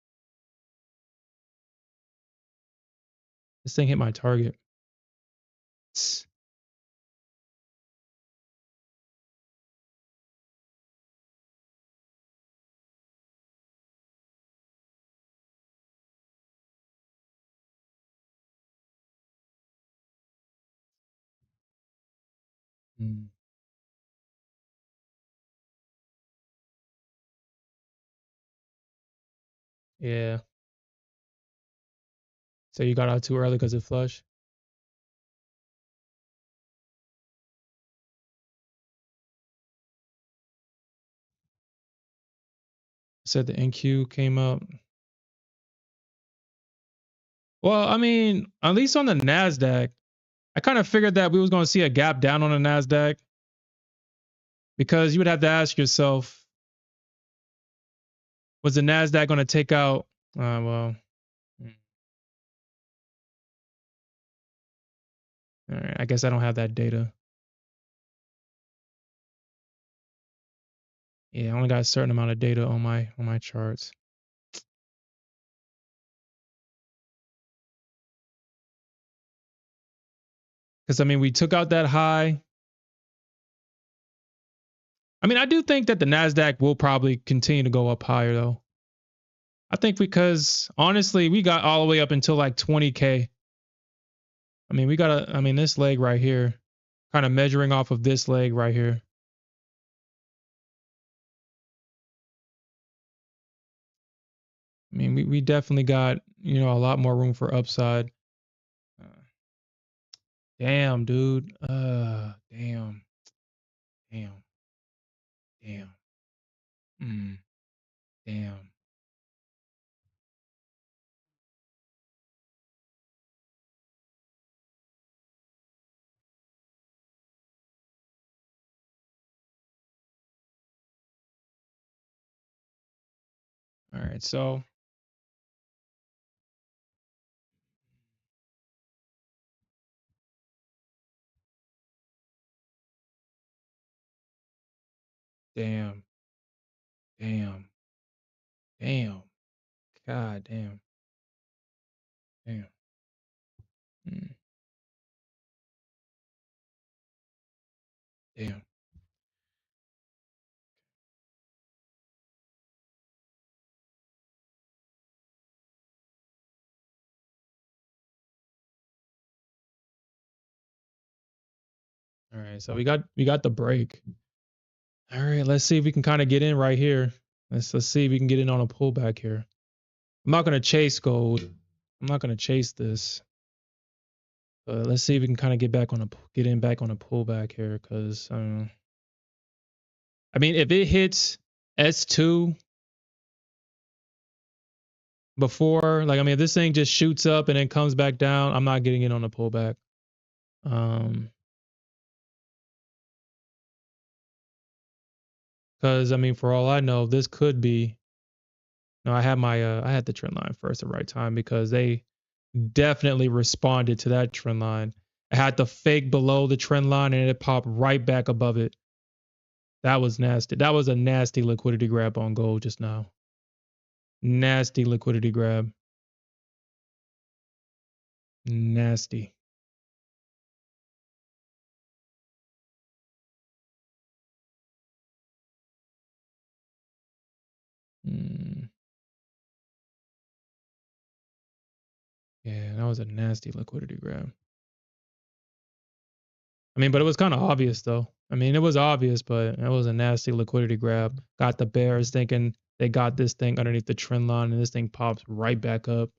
this thing hit my target. Mm. Yeah. So you got out too early because it flushed? Said the NQ came up. Well, I mean, at least on the Nasdaq, I kind of figured that we was going to see a gap down on the Nasdaq, because you would have to ask yourself, was the Nasdaq going to take out? Well, mm, all right, I guess I don't have that data. Yeah, I only got a certain amount of data on my charts. Because I mean, we took out that high. I mean, I do think that the Nasdaq will probably continue to go up higher, though. I think because honestly, we got all the way up until like 20K. I mean, I mean, this leg right here, kind of measuring off of this leg right here. I mean, we definitely got, a lot more room for upside. Uh, damn, dude. Damn, damn, damn, damn. All right, so damn, damn, damn. God damn, damn. Mm, damn. All right, so we got the break. All right, let's see if we can kind of get in right here. Let's see if we can get in on a pullback here. I'm not gonna chase gold. I'm not gonna chase this. But let's see if we can kind of get in back on a pullback here, because I mean, if it hits S2 before, like, I mean, if this thing just shoots up and then comes back down, I'm not getting in on a pullback. Because I mean, for all I know, this could be. No, I had the trend line first at the right time, because they definitely responded to that trend line. I had the fake below the trend line and it popped right back above it. That was nasty. That was a nasty liquidity grab on gold just now. Nasty liquidity grab. Nasty. Yeah, that was a nasty liquidity grab. I mean, but it was kind of obvious though. I mean, it was obvious, but it was a nasty liquidity grab. Got the bears thinking they got this thing underneath the trend line, and this thing pops right back up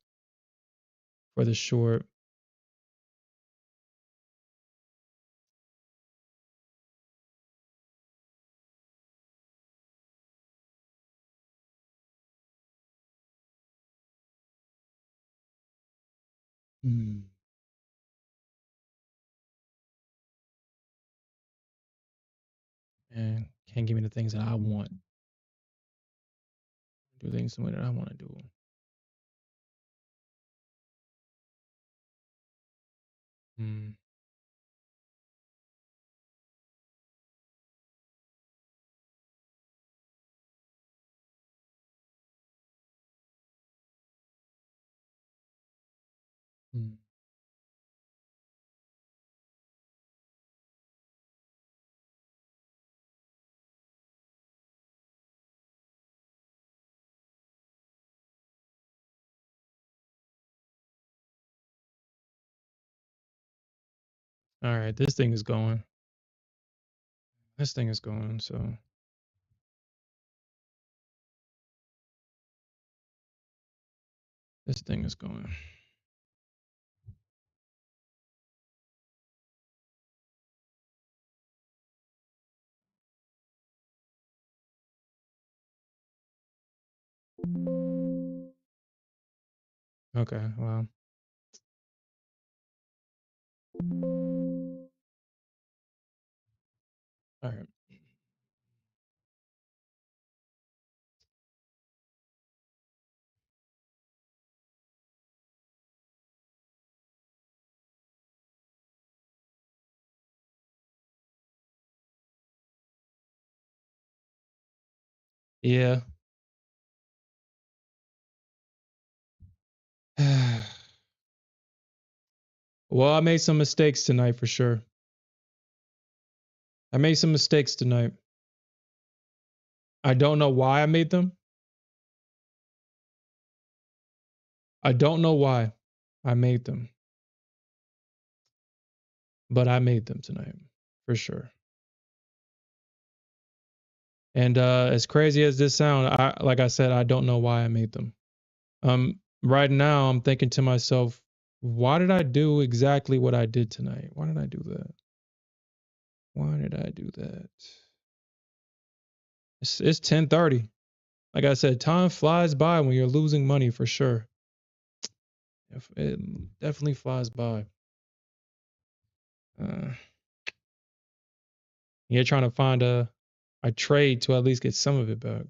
for the short. Man, can't give me the things that I want. Do things the way that I want to do them. All right, this thing is going. This thing is going. So this thing is going. Okay, well. All right. Yeah. Well, I made some mistakes tonight for sure. I made some mistakes tonight. I don't know why I made them. I don't know why I made them. But I made them tonight for sure. And as crazy as this sound, like I said, I don't know why I made them. Right now I'm thinking to myself, why did I do exactly what I did tonight? Why did I do that? Why did I do that? It's 10:30. Like I said, time flies by when you're losing money for sure. It definitely flies by. You're trying to find a trade to at least get some of it back.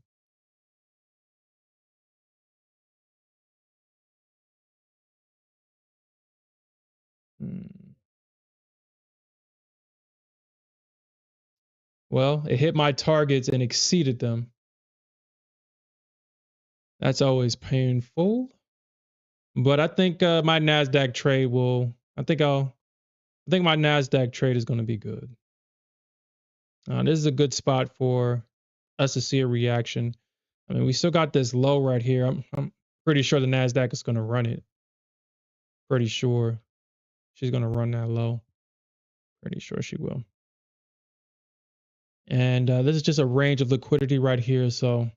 Well, it hit my targets and exceeded them. That's always painful. But I think my Nasdaq trade will. I think my Nasdaq trade is going to be good. This is a good spot for us to see a reaction. I mean, we still got this low right here. I'm pretty sure the Nasdaq is going to run it. Pretty sure she's going to run that low. Pretty sure she will. And this is just a range of liquidity right here. So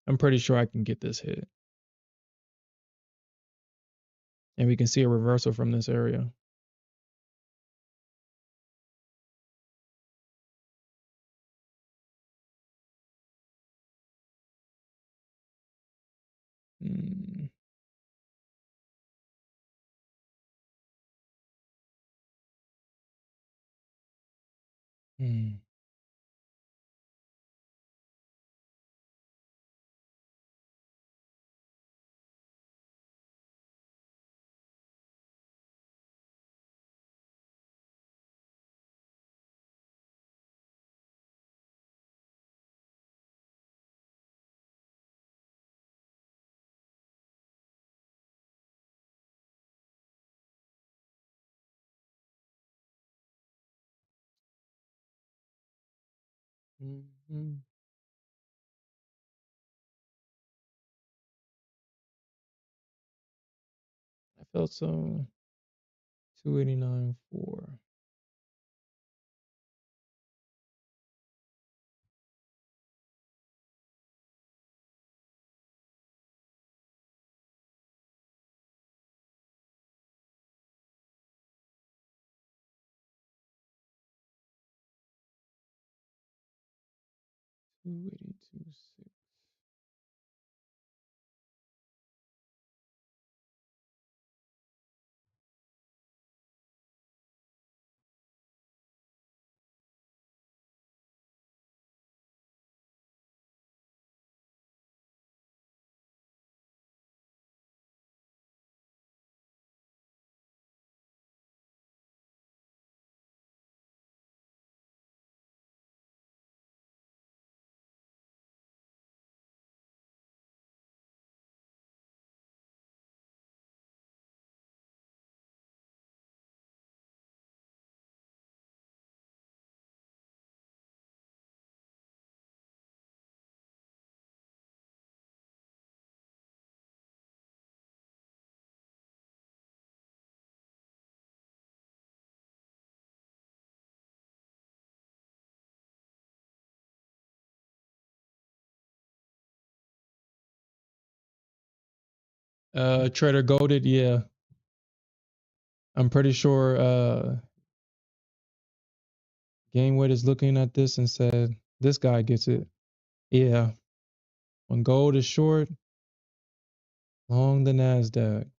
I'm pretty sure I can get this hit. And we can see a reversal from this area. Hmm. Hmm. Mm-hmm. I felt so. 289.4. Two eighty two six. Trader Golded, yeah. I'm pretty sure Gainweight is looking at this and said, this guy gets it. Yeah. When gold is short, long the Nasdaq.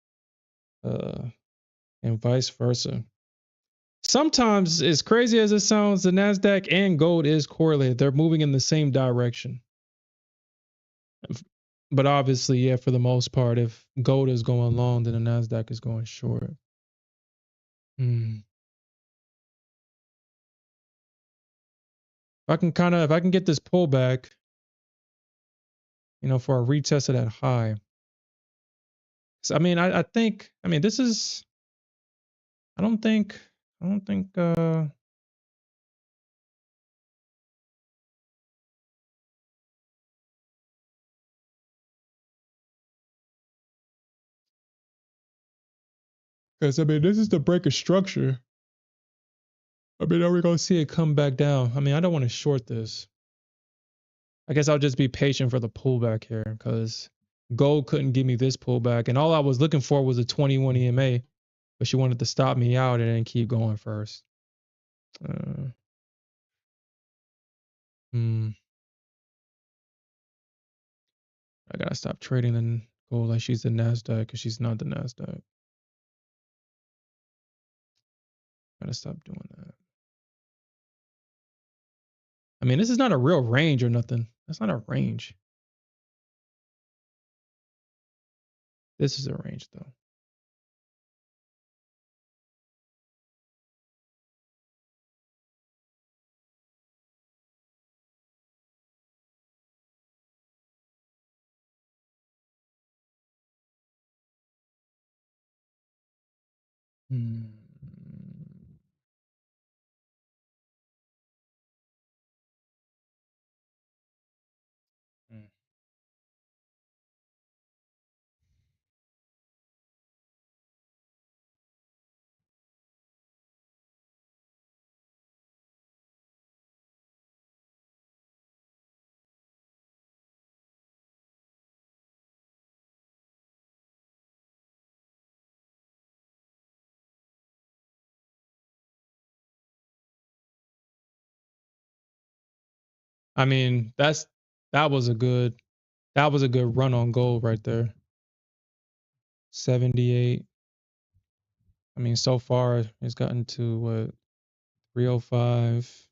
And vice versa. Sometimes, as crazy as it sounds, the Nasdaq and gold is correlated. They're moving in the same direction. But obviously, yeah, for the most part, if gold is going long, then the Nasdaq is going short. Hmm. If I can get this pullback, for a retest of that high. So, I think, this is, I don't think, because, this is the break of structure. Are we going to see it come back down? I don't want to short this. I guess I'll just be patient for the pullback here because gold couldn't give me this pullback. And all I was looking for was a 21 EMA, but she wanted to stop me out and then keep going first. Uh, hmm. I gotta stop trading the gold like she's the Nasdaq because she's not the Nasdaq. Gotta stop doing that. This is not a real range or nothing. That's not a range. This is a range though. Hmm. Hmm. I mean, that was a good run on gold right there. 78. I mean, so far it's gotten to what, 305,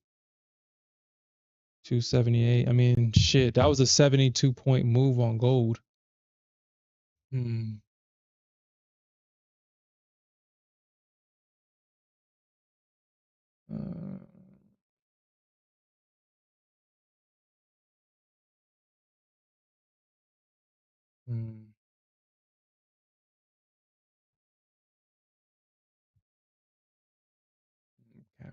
278. I mean, shit, that was a 72-point move on gold. Hmm. Uh, hmm. Okay.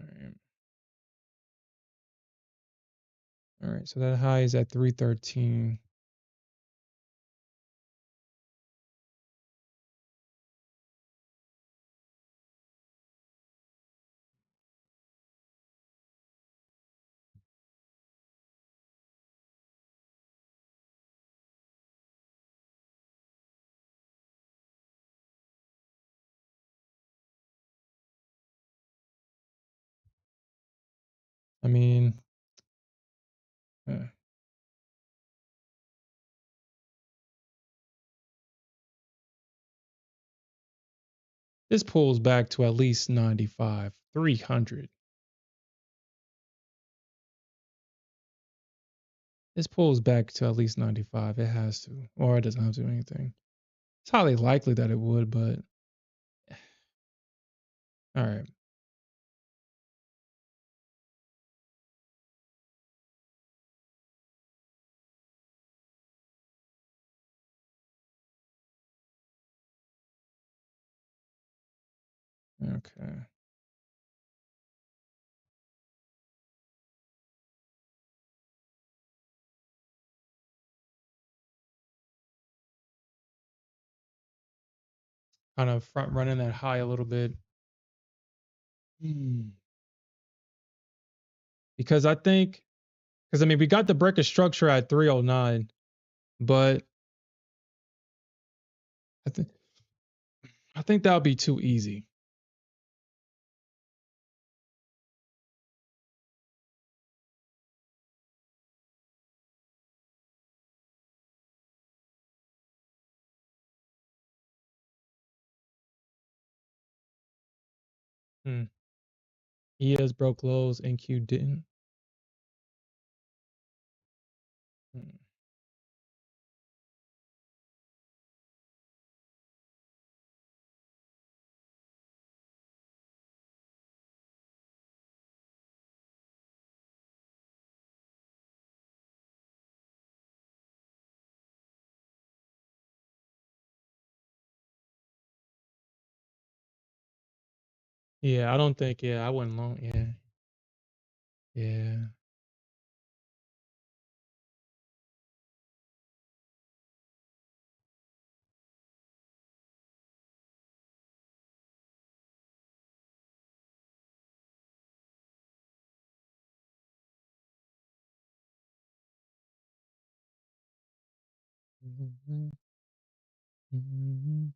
All right. All right. So that high is at 313. I mean, uh, this pulls back to at least 95, 300. This pulls back to at least 95. It has to, or it doesn't have to do anything. It's highly likely that it would, but all right. Okay. Kind of front running that high a little bit. Hmm. Because I think, because I mean, we got the break of structure at 309, but I think that'll be too easy. Hmm. ES broke lows, NQ didn't. Hmm. Yeah, I don't think. Yeah, I wouldn't long. Yeah, yeah. Mhm, mhm.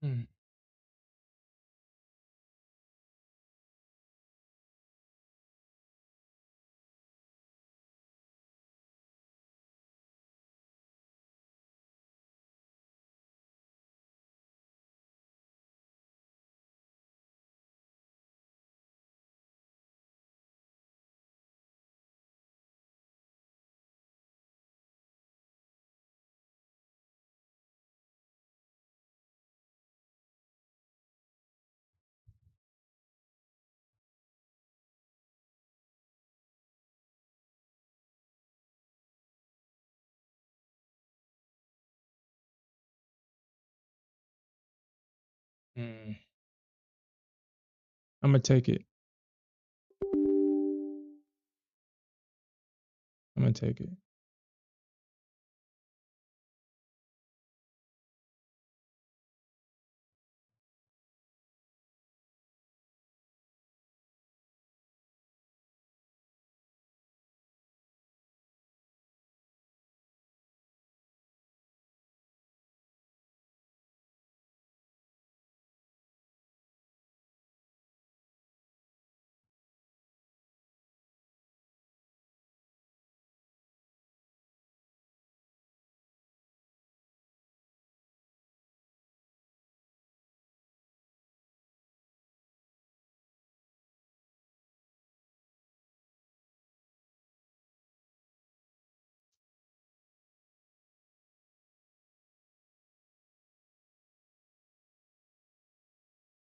Hmm. Hmm. I'm gonna take it. I'm gonna take it.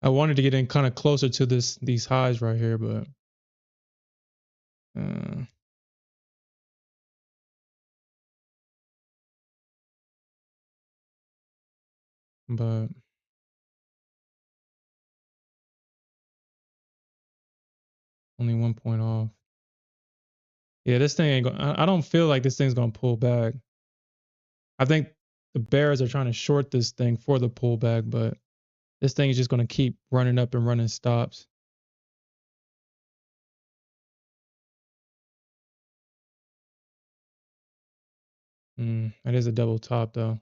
I wanted to get in kind of closer to these highs right here, but uh, but only 1 point off. Yeah, this thing ain't going. I don't feel like this thing's gonna pull back. I think the bears are trying to short this thing for the pullback, but this thing is just gonna keep running up and running stops. That is a double top though.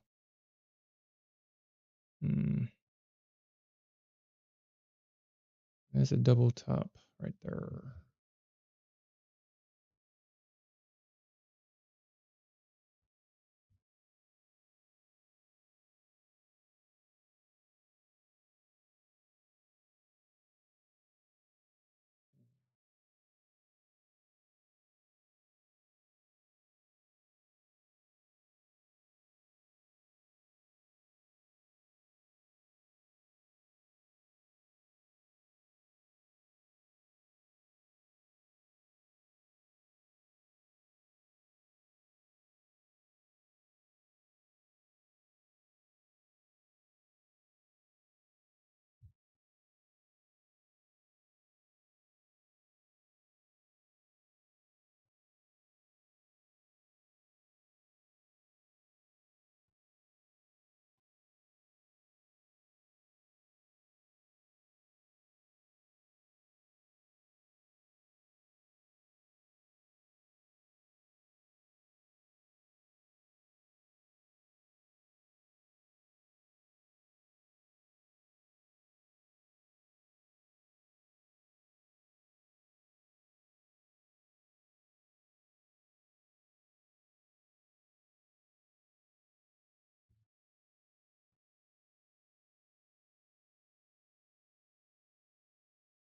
Mm, that's a double top right there.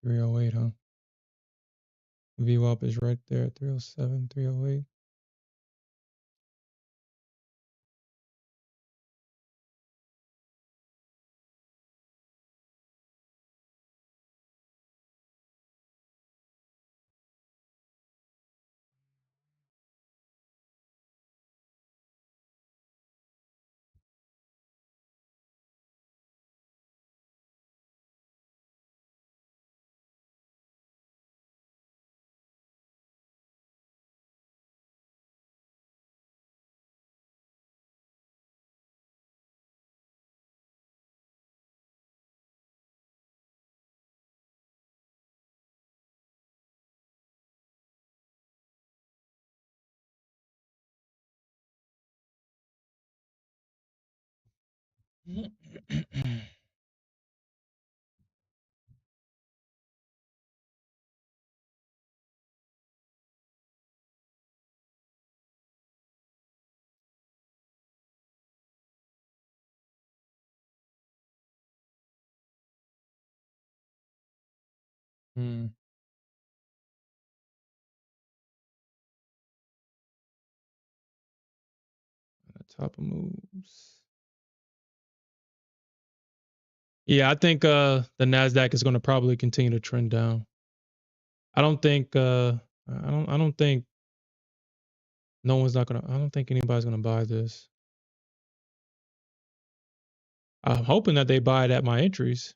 $308, huh? VWAP is right there, 307, 308. Hmm. Top of moves. Yeah, I think the Nasdaq is going to probably continue to trend down. I don't think I don't think no one's not gonna I don't think anybody's gonna buy this. I'm hoping that they buy it at my entries,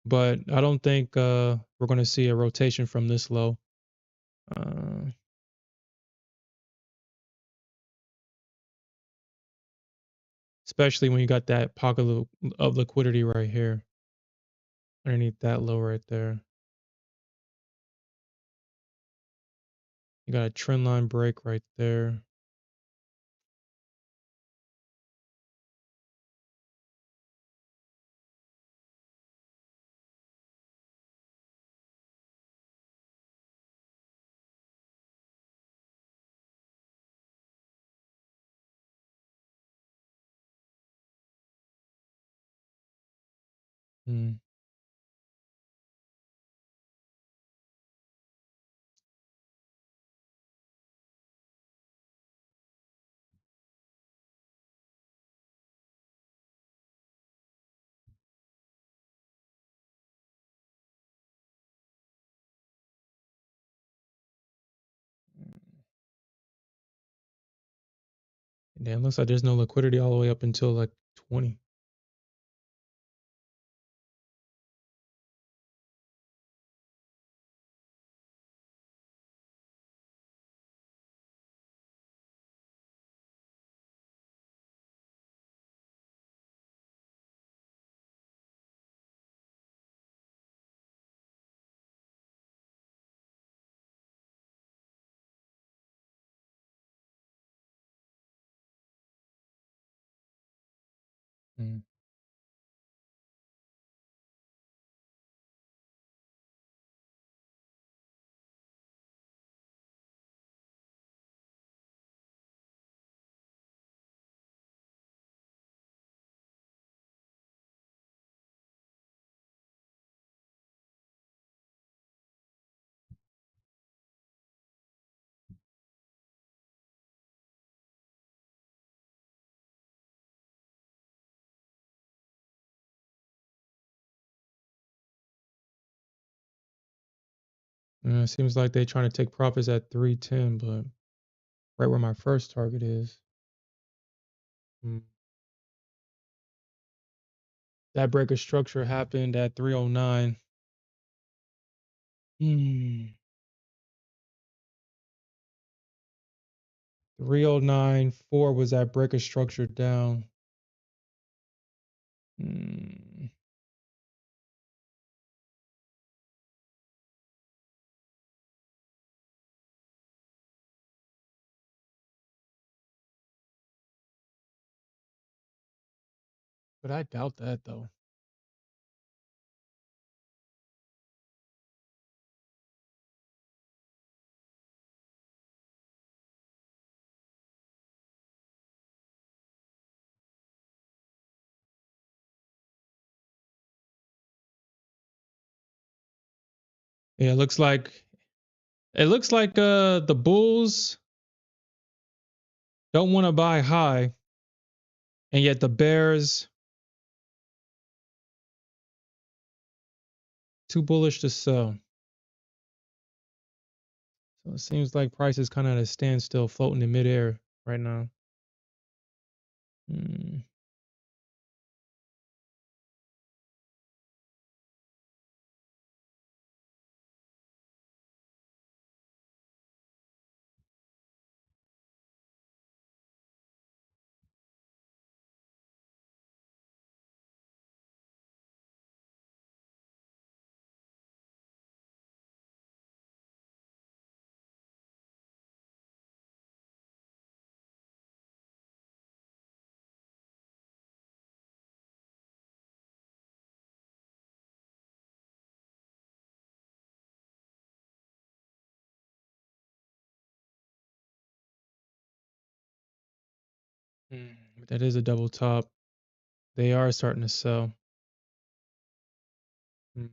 but I don't think we're gonna see a rotation from this low. Uh, Especially when you got that pocket of liquidity right here underneath that low right there. You got a trend line break right there. Hmm. Damn, looks like there's no liquidity all the way up until like 20. Hmm. It seems like they're trying to take profits at 310, but right where my first target is. Hmm. That break of structure happened at 309. Hmm. 309.4 was that break of structure down. Hmm. But I doubt that though. Yeah, it looks like the bulls don't want to buy high, and yet the bears too bullish to sell. So it seems like price is kind of at a standstill, floating in midair right now. Hmm. But that is a double top. They are starting to sell. Hmm.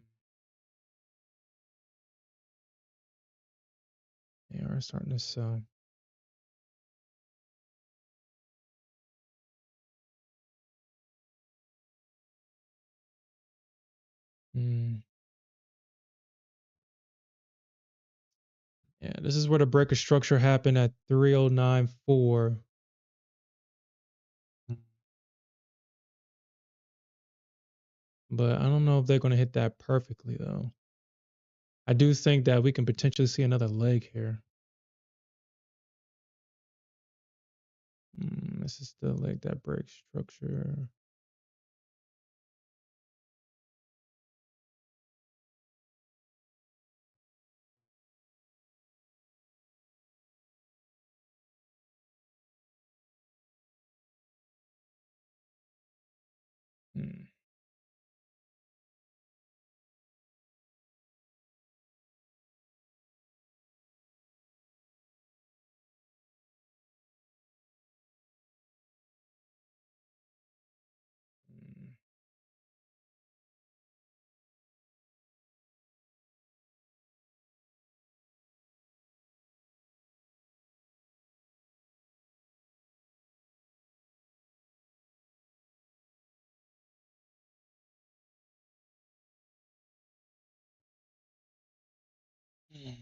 They are starting to sell. Mm. Yeah, this is where the break of structure happened at 3094. But I don't know if they're going to hit that perfectly, though. I do think that we can potentially see another leg here. This is the leg that breaks structure. Mm. Mm. Mm.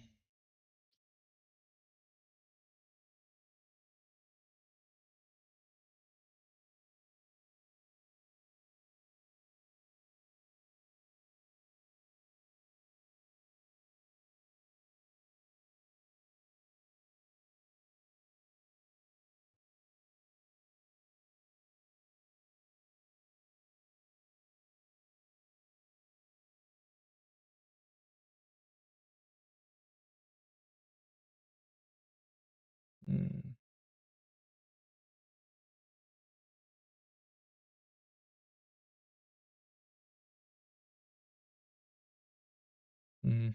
Mm. Mm.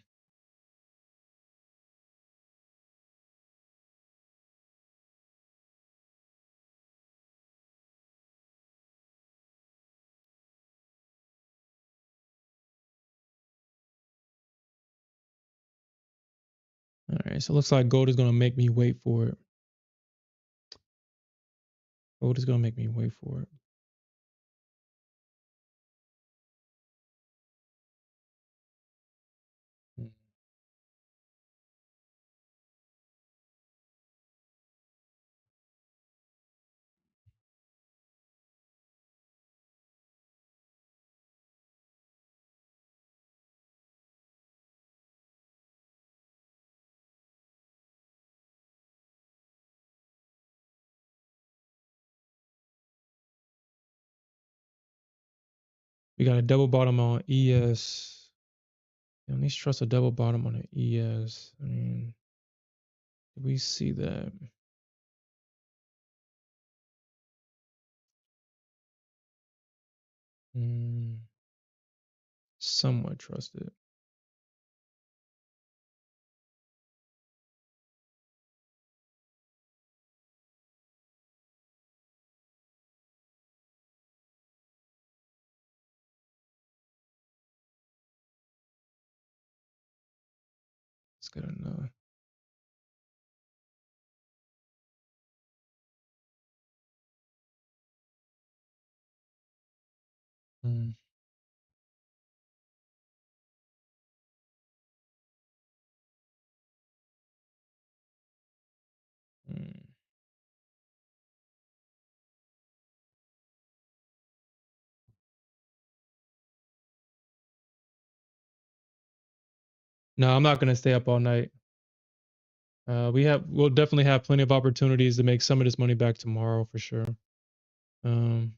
All right, so it looks like gold is going to make me wait for it. Gold is going to make me wait for it. Mm. We got a double bottom on ES. At least trust a double bottom on an ES. I mean, did we see that? Somewhat trusted. It's good enough. Mm. Mm. No, I'm not gonna stay up all night. We'll definitely have plenty of opportunities to make some of this money back tomorrow for sure. Um,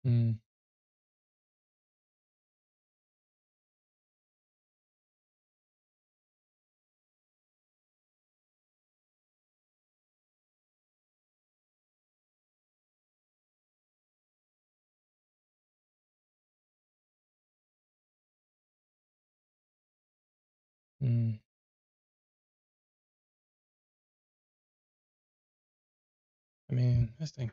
Mm, mm. I mean, this thing.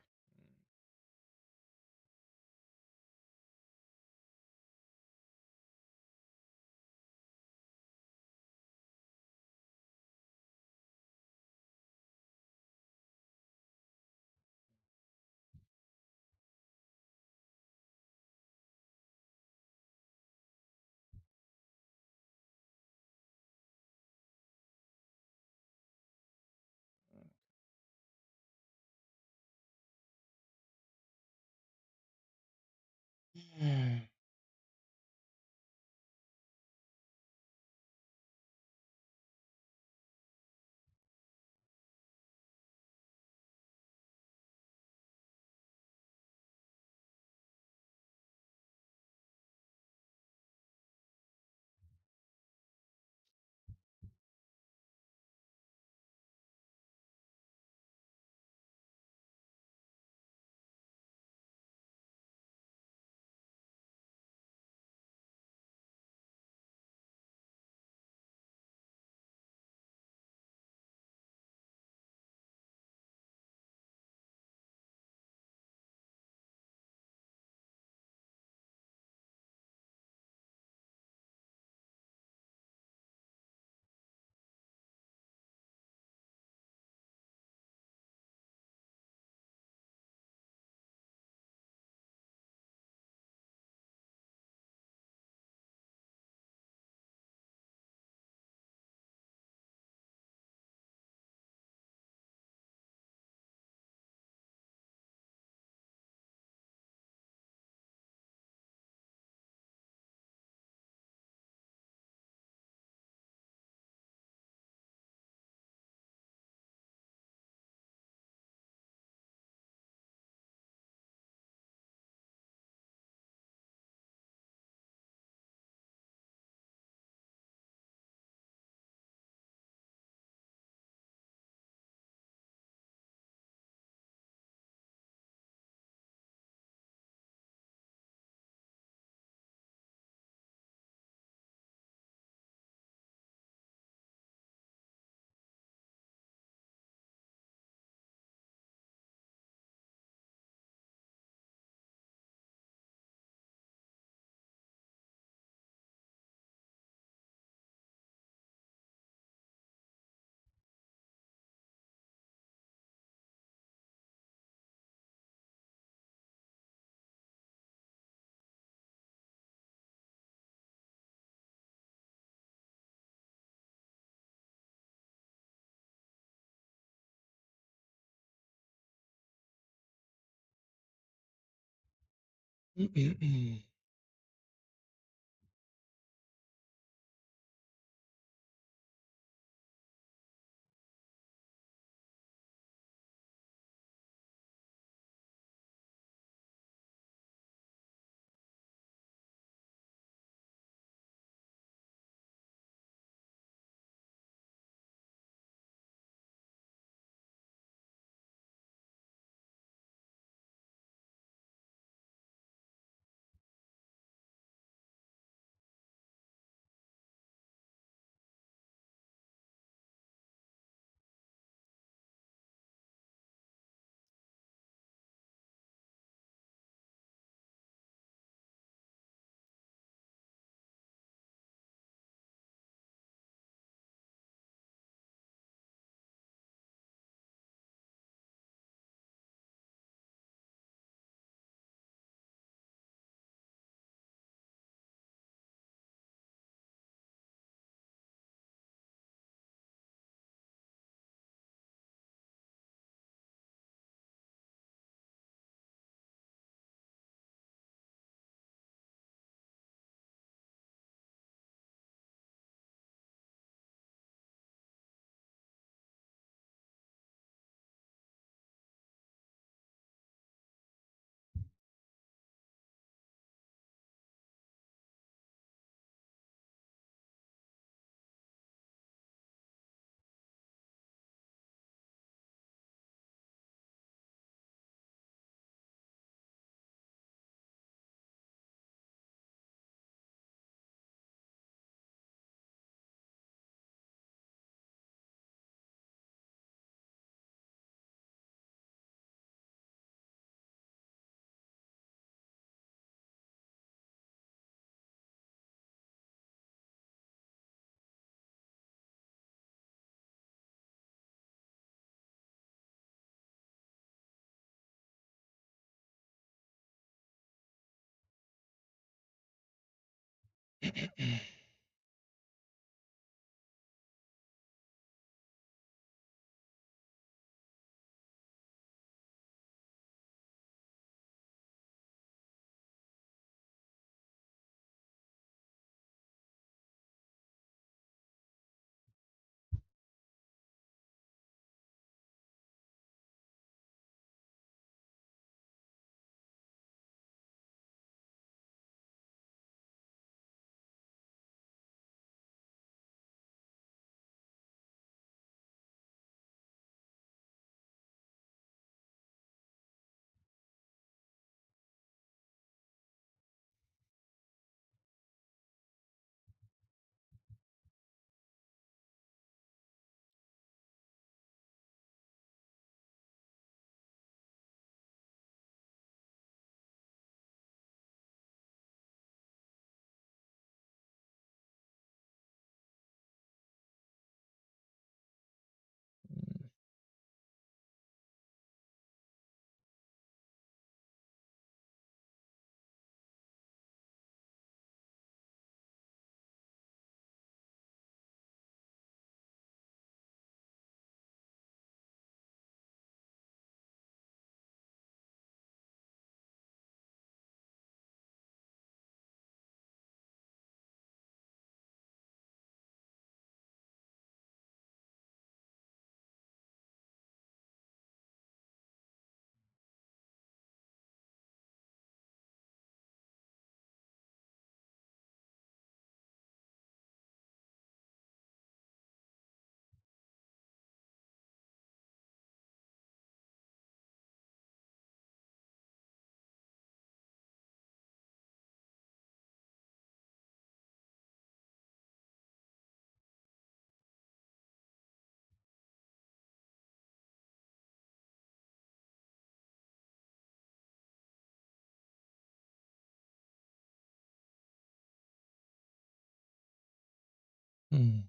Hmm.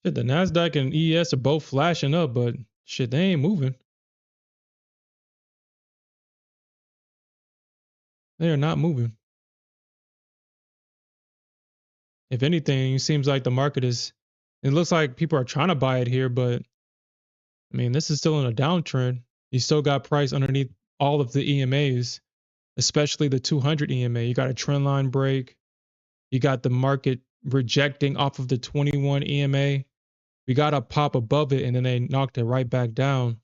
Shit, the Nasdaq and ES are both flashing up, but shit, they ain't moving. They are not moving. If anything, it seems like the market is. It looks like people are trying to buy it here, but I mean, this is still in a downtrend. You still got price underneath all of the EMAs, especially the 200 EMA. You got a trend line break. You got the market rejecting off of the 21 EMA. We got a pop above it, and then they knocked it right back down.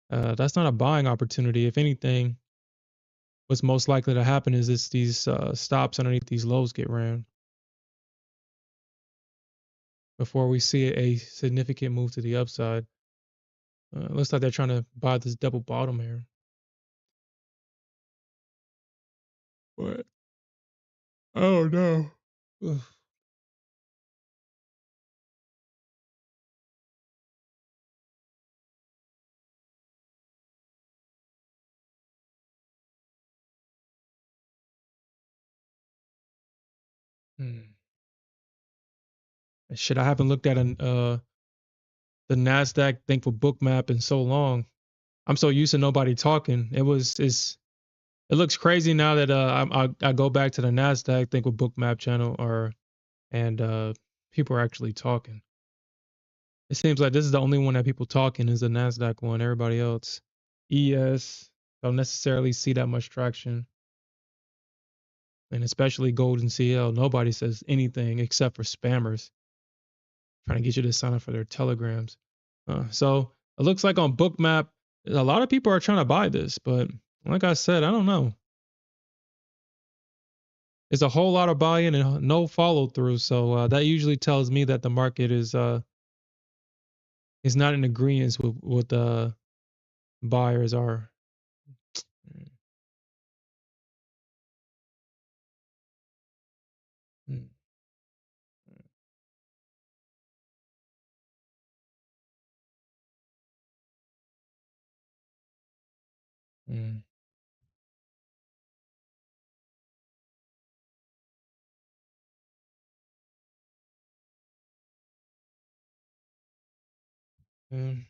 That's not a buying opportunity. If anything, what's most likely to happen is these stops underneath these lows get ran before we see a significant move to the upside. Looks like they're trying to buy this double bottom here. But oh no. Ugh. Hmm. Shit, I haven't looked at the Nasdaq thing for bookmap in so long. I'm so used to nobody talking. It looks crazy now that I go back to the Nasdaq thing with bookmap channel or and people are actually talking. It seems like this is the only one that people talking is the Nasdaq one. Everybody else, ES, don't necessarily see that much traction, and especially gold and CL. Nobody says anything except for spammers trying to get you to sign up for their telegrams. So it looks like on bookmap, a lot of people are trying to buy this, but like I said, I don't know. It's a whole lot of buy-in and no follow through. So that usually tells me that the market is not in agreement with what the buyers are. Mm. Mm. Mm.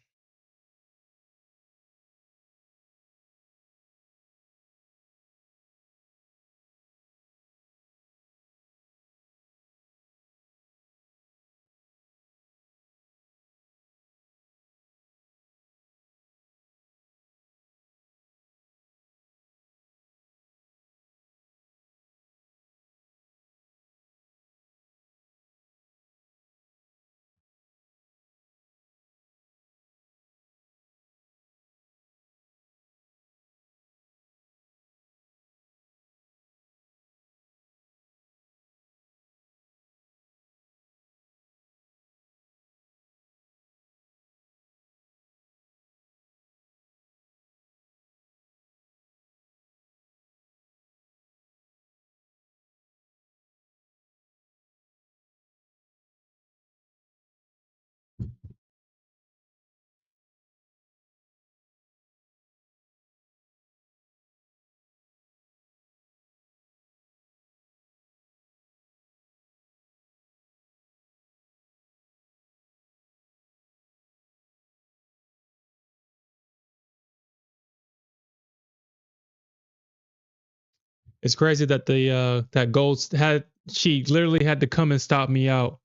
It's crazy that that gold had she literally had to come and stop me out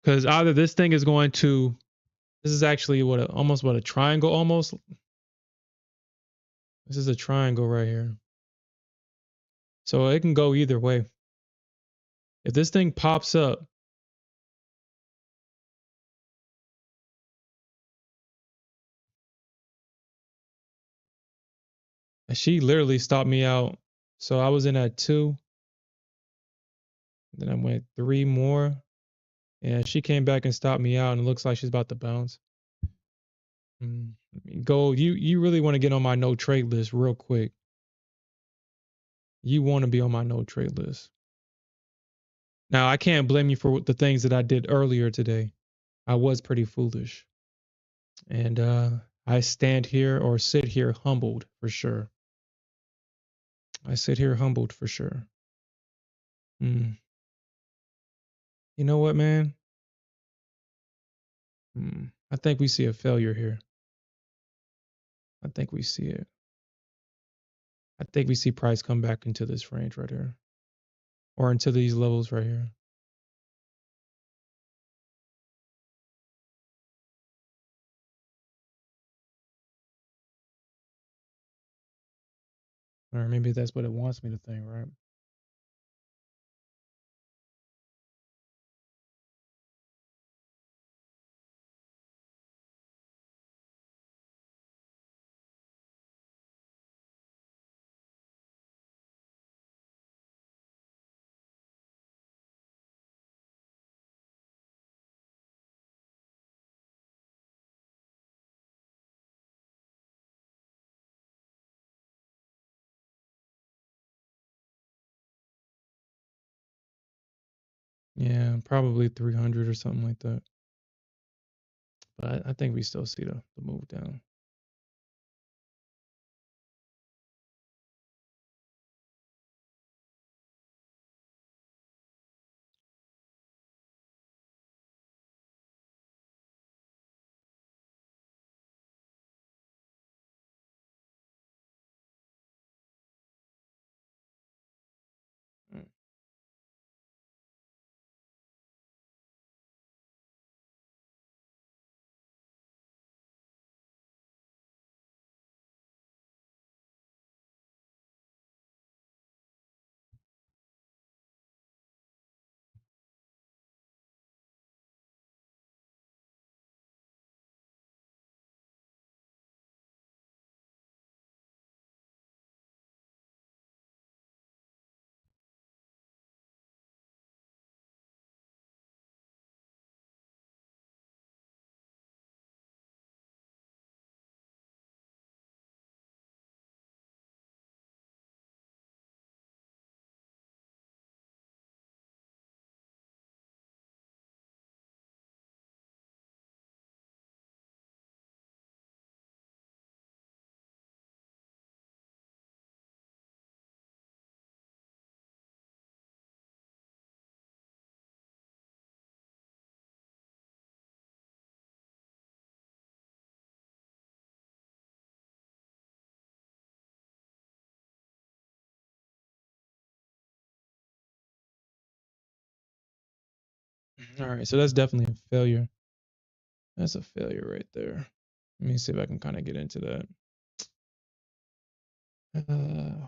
because either this thing is going to this is actually almost what a triangle almost. This is a triangle right here. So it can go either way. If this thing pops up, and she literally stopped me out. So I was in at 2, then I went 3 more, and she came back and stopped me out, and it looks like she's about to bounce. Gold, you really want to get on my no trade list real quick. You want to be on my no trade list. Now, I can't blame you for the things that I did earlier today. I was pretty foolish. And I stand here or sit here humbled for sure. I sit here humbled for sure. Mm. You know what, man? I think we see a failure here. I think we see it. I think we see price come back into this range right here or into these levels right here. Or maybe that's what it wants me to think, right? Yeah, probably 300 or something like that. But I think we still see the move down. Mm. All right, so that's definitely a failure. That's a failure right there. Let me see if I can kind of get into that. Uh,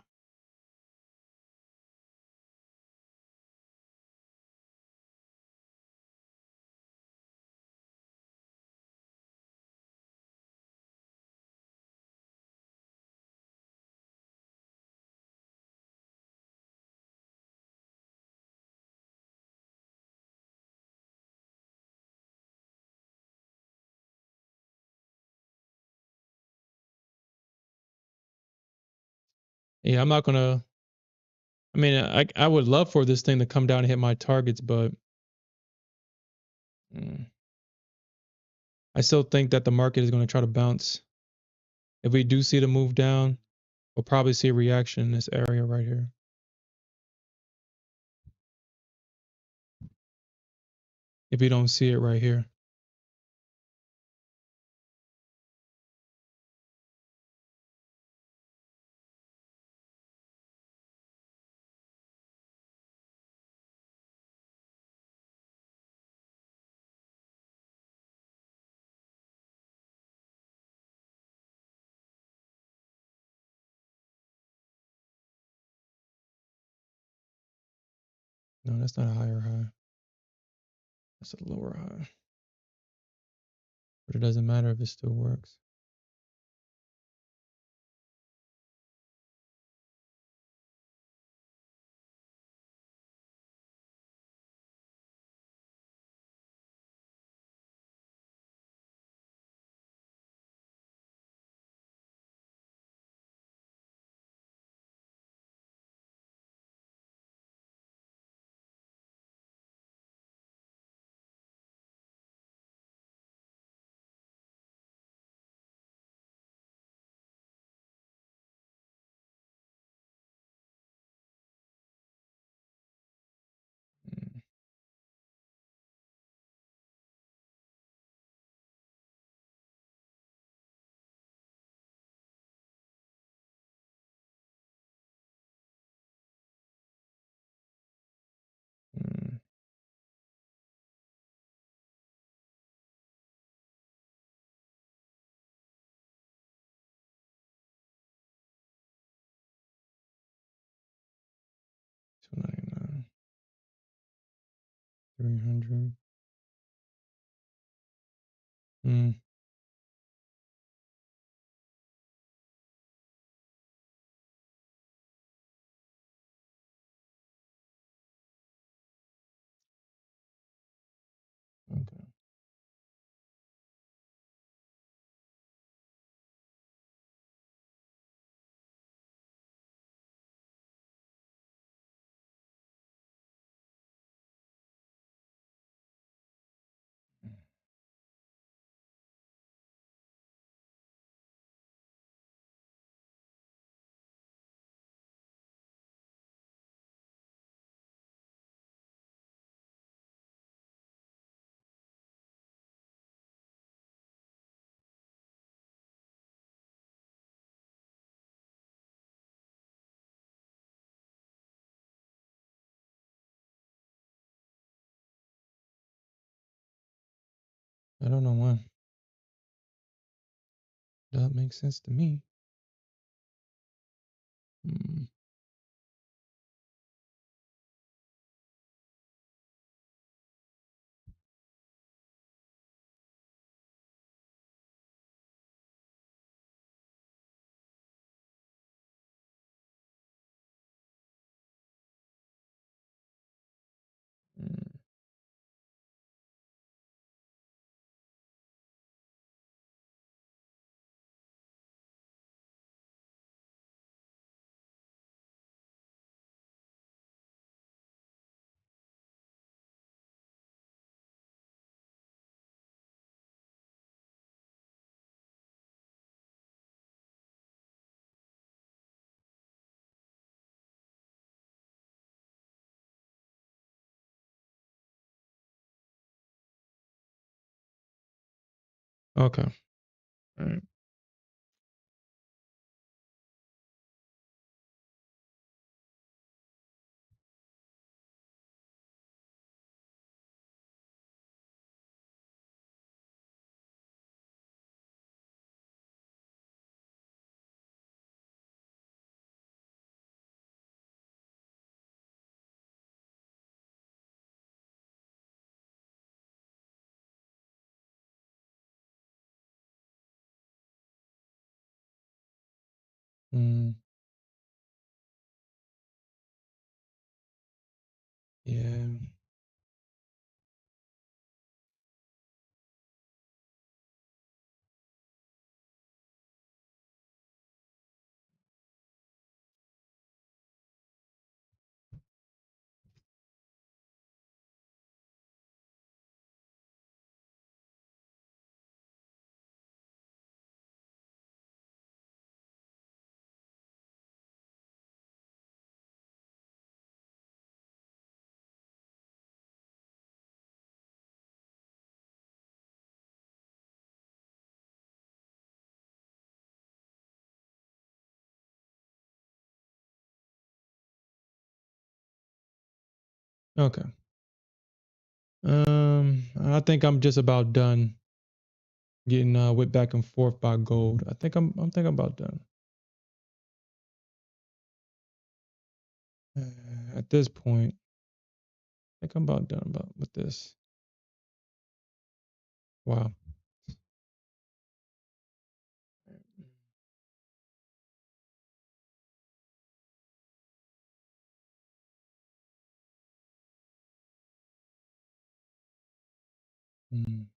yeah, I'm not gonna. I mean, I would love for this thing to come down and hit my targets, but mm, I still think that the market is going to try to bounce. If we do see the move down, we'll probably see a reaction in this area right here. If we don't see it right here. No, that's not a higher high. That's a lower high. But it doesn't matter if it still works. Mm, 299, 300. Mm, okay. I don't know why. That makes sense to me. Mm, mm. Okay. All right. Mm, yeah. Okay. I think I'm just about done getting whipped back and forth by gold. I think I'm about done. At this point, I think I'm about done about with this. Wow. Mm.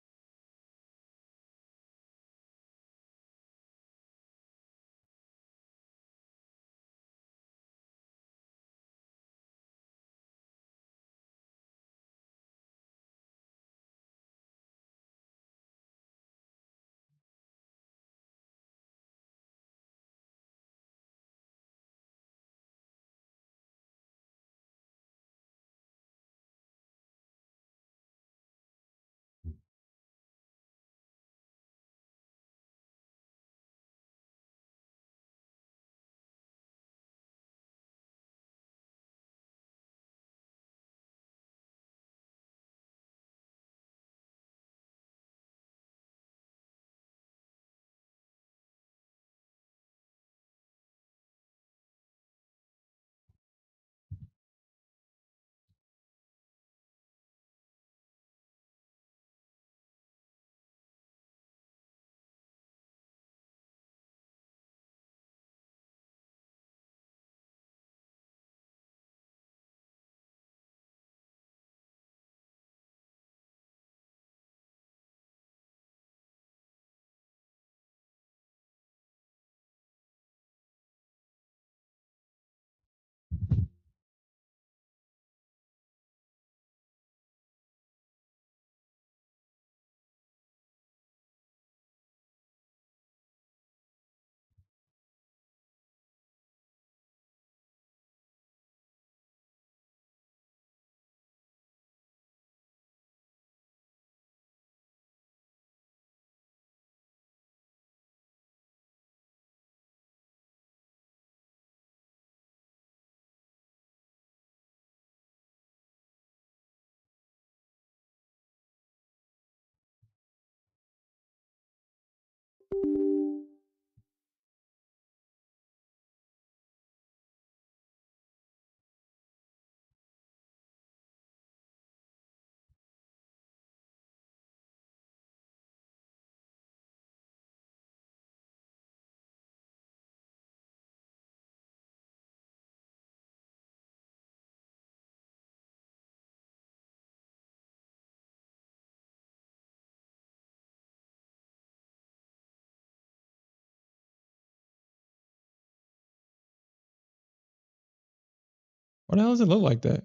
Why the hell does it look like that?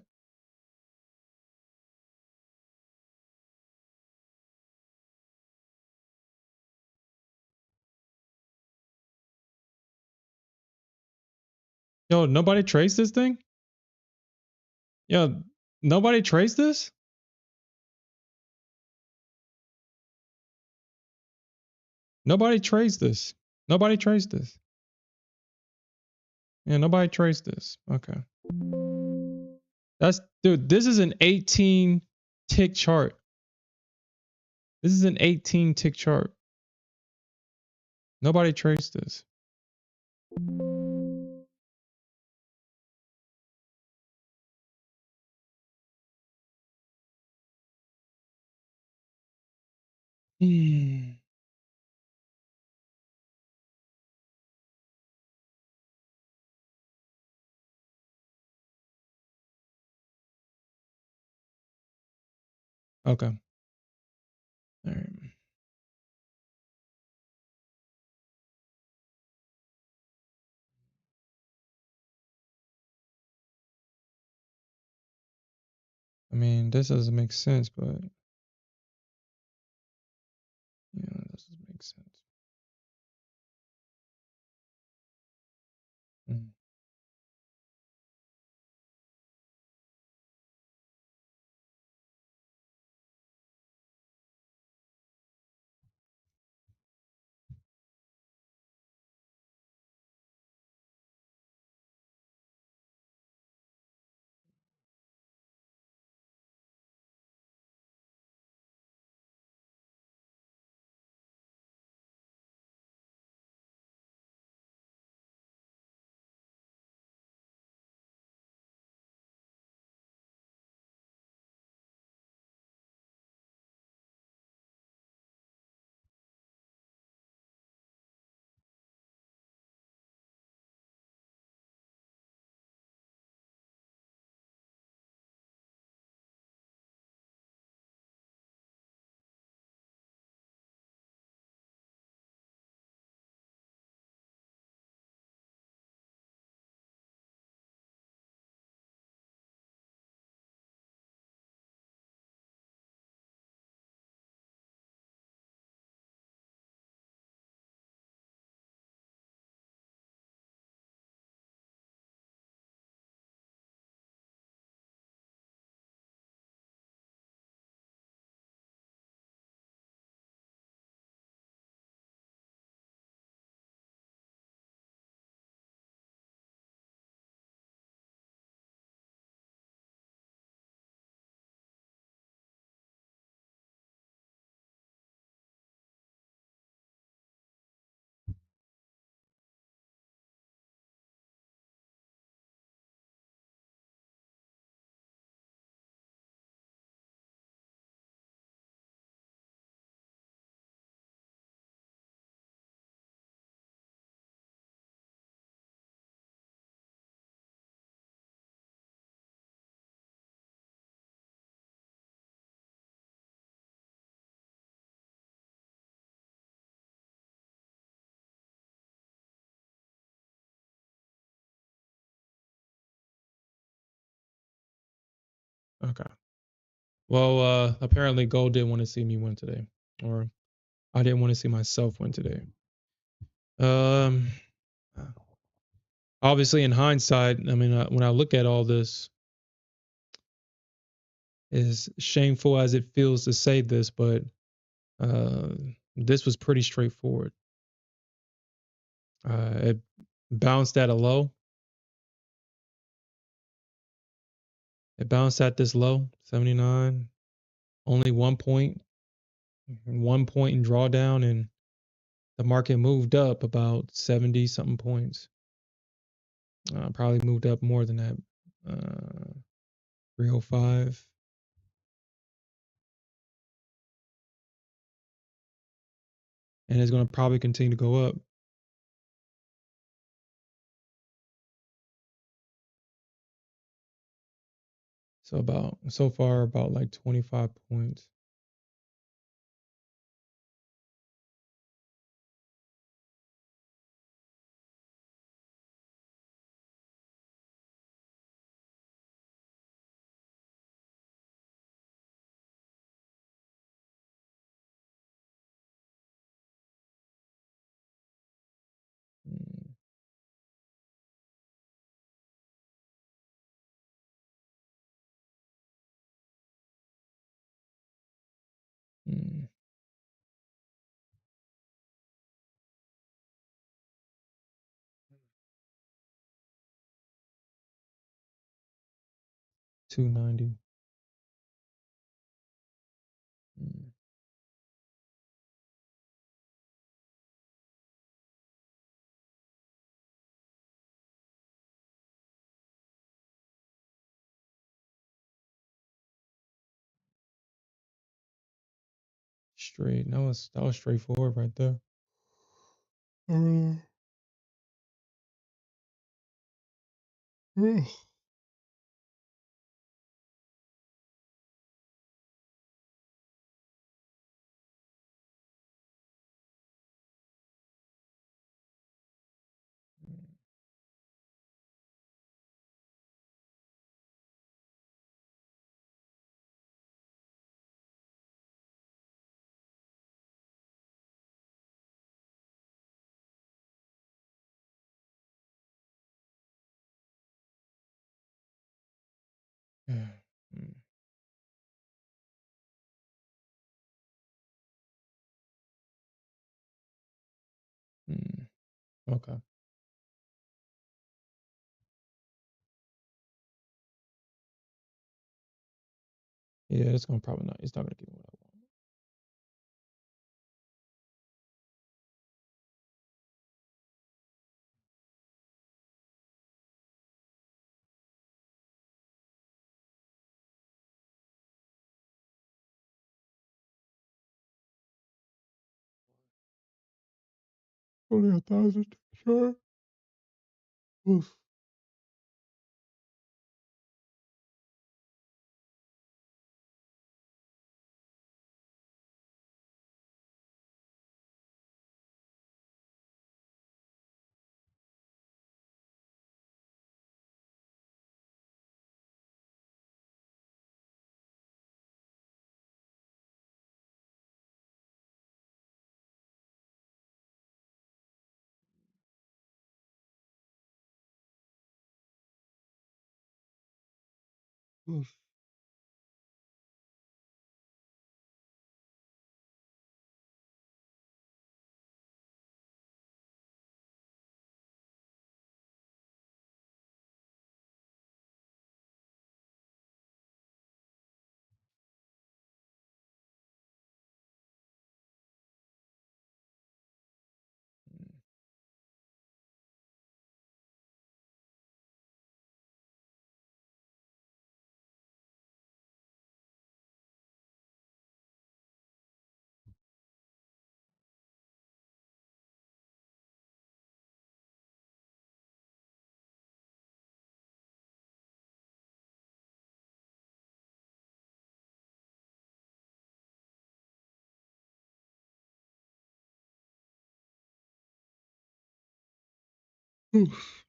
Yo, nobody traced this thing? Yo, nobody traced this? Nobody traced this. Nobody traced this. Yeah, nobody traced this. Okay. That's dude, this is an 18 tick chart. This is an 18 tick chart. Nobody traced this. Hmm. Okay. All right. I mean, this doesn't make sense, but yeah, this doesn't make sense. Mm. Okay. Well, apparently gold didn't want to see me win today, or I didn't want to see myself win today. Um, Obviously, in hindsight, I mean, when I look at all this, as shameful as it feels to say this, but uh, this was pretty straightforward. It bounced at a low. It bounced at this low, 79. Only 1 point, 1 point in drawdown, and the market moved up about 70 something points. Probably moved up more than that. 305. And it's going to probably continue to go up. So far about like 25 points. Mm, mm, 290. Mm, straight. That was straightforward right there. Mm, mm. Mm, mm, okay. Yeah, it's gonna probably not. It's not gonna give me what I want. Only 1,000. Sure. Oof. Oof. Oof.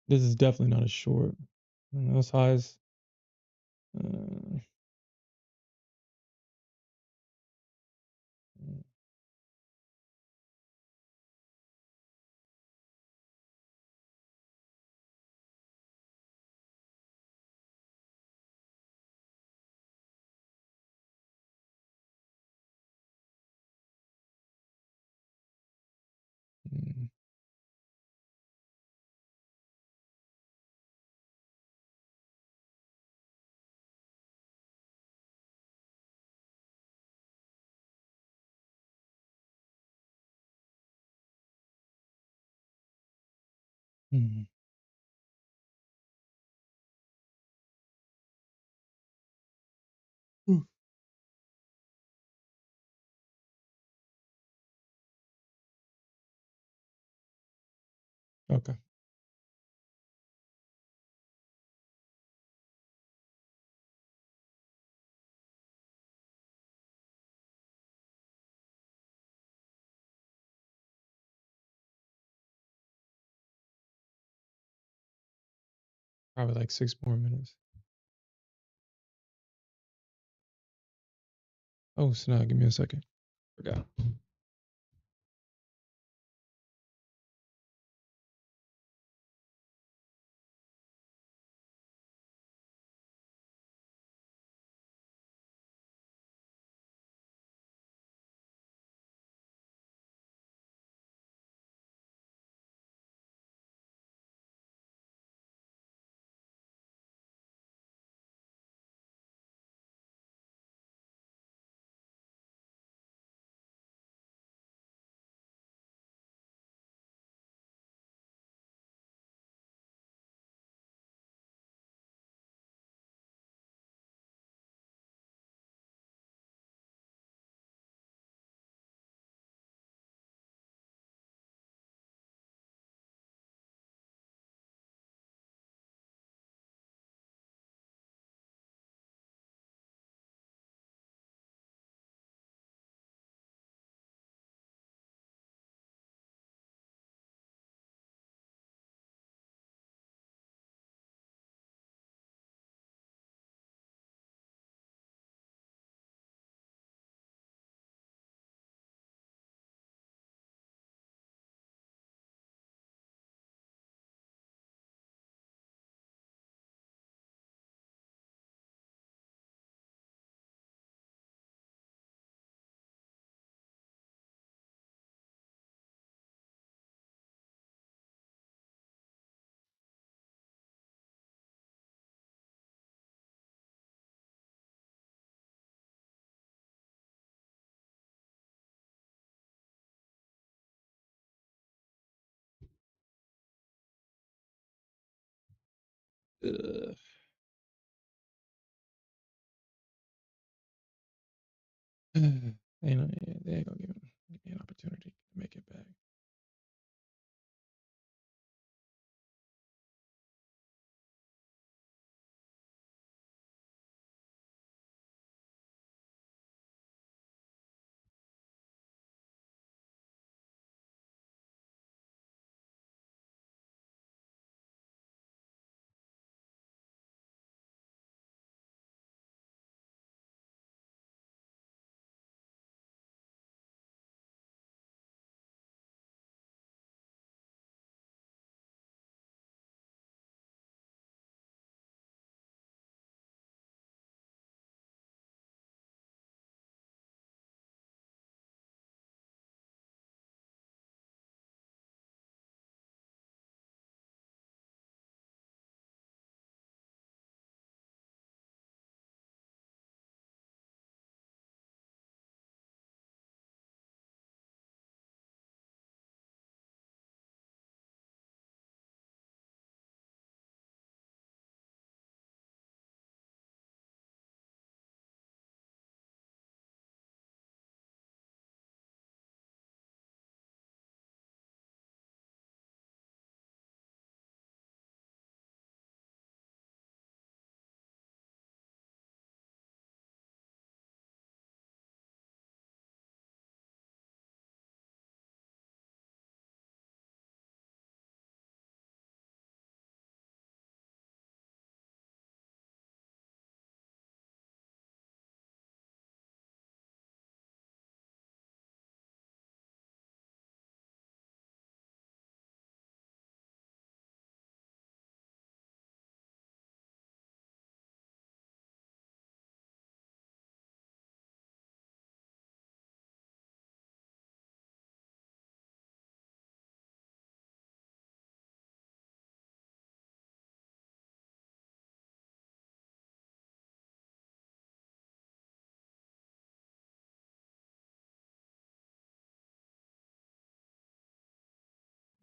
This is definitely not a short. Those highs. Uh, mm, mm, oof. Okay. Probably like 6 more minutes. Oh snap! Give me a second. Forgot. Ugh. They ain't gonna give me an opportunity to make it back.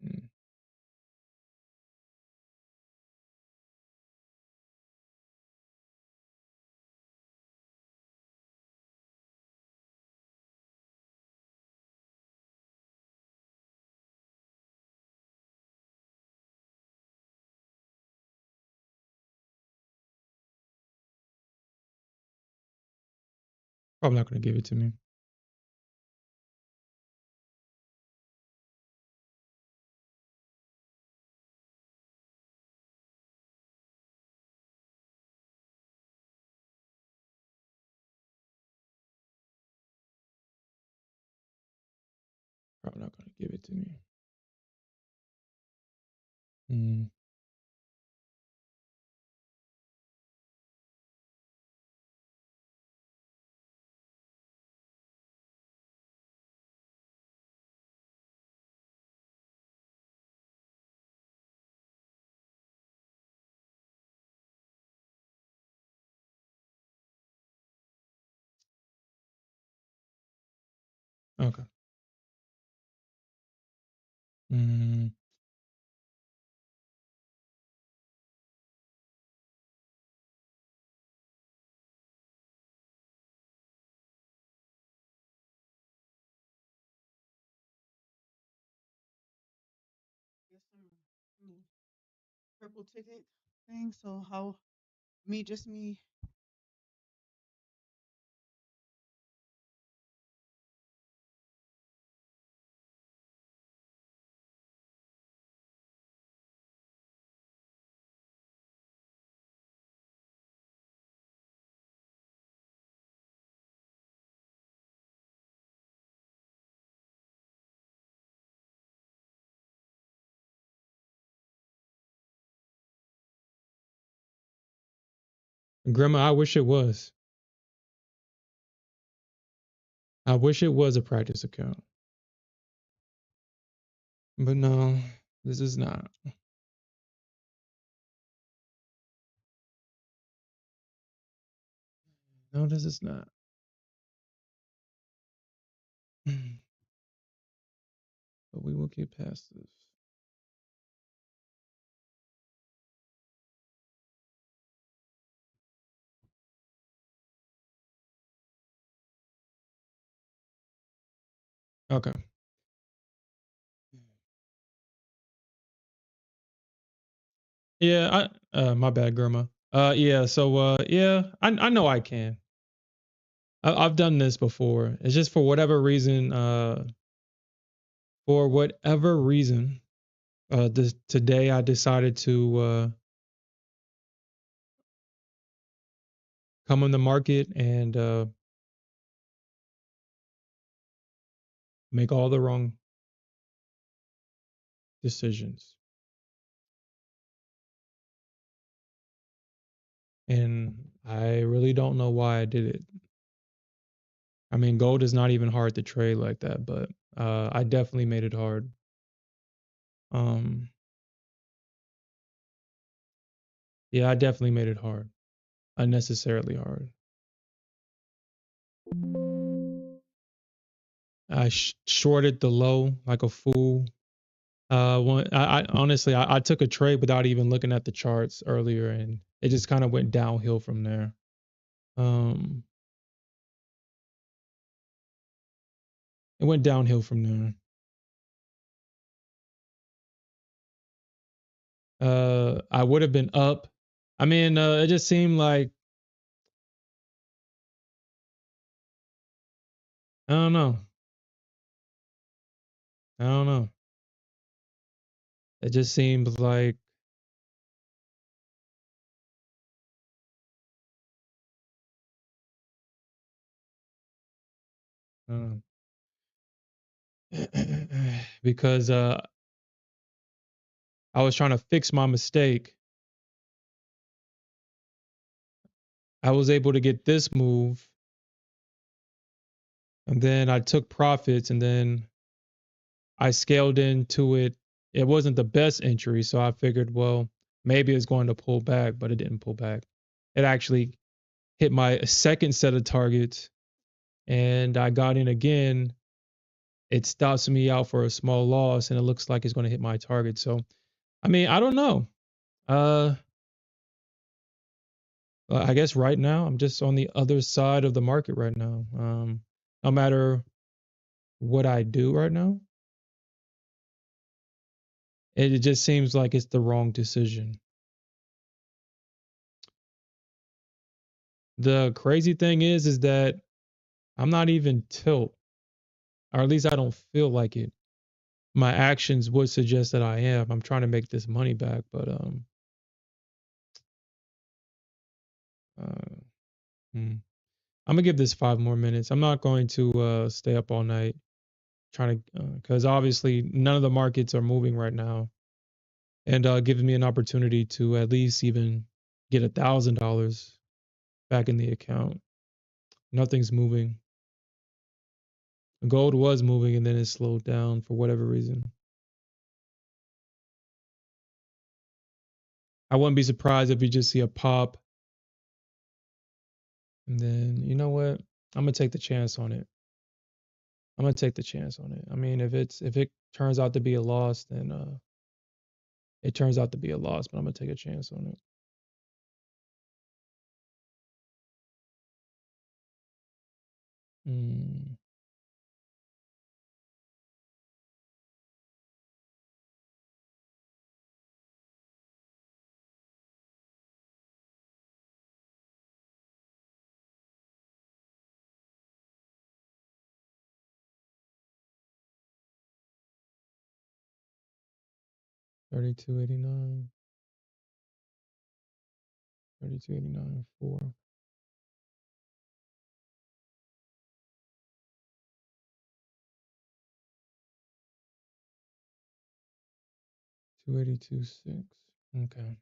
Mm. Probably not gonna give it to me. Probably not gonna give it to me. Mm. Okay. Mm. Get some purple ticket thing. So how me just me Grandma, I wish it was. I wish it was a practice account. But no, this is not. No, this is not. But we will get past this. Okay. Yeah, my bad, grandma. Yeah, so yeah, I know I can. I've done this before. It's just for whatever reason, today I decided to come on the market and make all the wrong decisions. And I really don't know why I did it. I mean, gold is not even hard to trade like that, but I definitely made it hard. Um, yeah, I definitely made it hard, unnecessarily hard. I shorted the low like a fool. I honestly, I took a trade without even looking at the charts earlier, and it just kind of went downhill from there. Um, it went downhill from there. I would have been up. I mean, it just seemed like I don't know. I don't know. It just seems like uh, because I was trying to fix my mistake. I was able to get this move, and then I took profits, and then I scaled into it. It wasn't the best entry, so I figured, well, maybe it's going to pull back, but it didn't pull back. It actually hit my second set of targets, and I got in again. It stops me out for a small loss, and it looks like it's going to hit my target. So, I mean, I don't know. Uh, I guess right now I'm just on the other side of the market right now. No matter what I do right now, it just seems like it's the wrong decision. The crazy thing is that I'm not even tilt, or at least I don't feel like it. My actions would suggest that I am. I'm trying to make this money back, but uh, hmm. I'm gonna give this 5 more minutes. I'm not going to stay up all night trying to, because obviously none of the markets are moving right now, and gives me an opportunity to at least even get $1,000 back in the account. Nothing's moving. Gold was moving and then it slowed down for whatever reason. I wouldn't be surprised if you just see a pop and then you know what? I'm gonna take the chance on it. I'm gonna take the chance on it. I mean, if it turns out to be a loss, then it turns out to be a loss, but I'm gonna take a chance on it. Mm, 32.89, 32.89, 4, 282.6. Okay.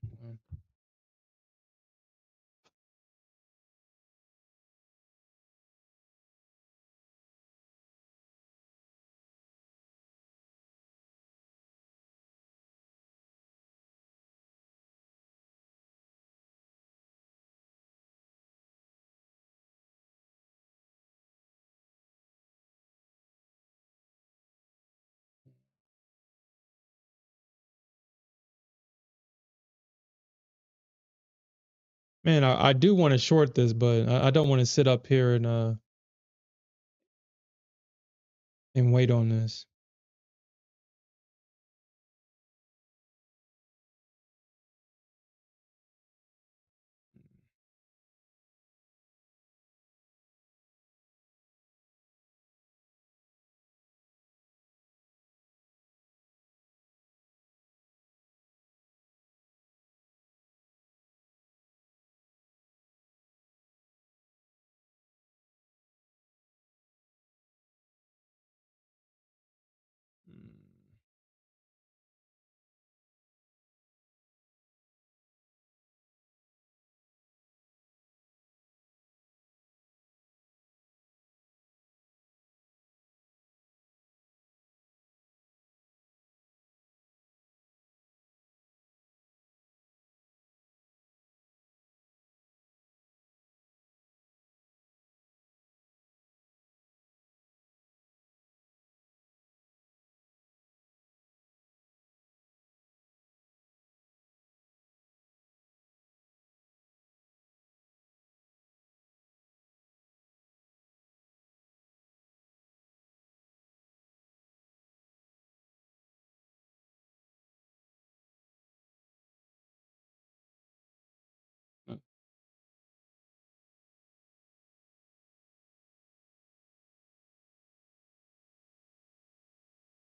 Man, I do want to short this, but I don't want to sit up here and and wait on this.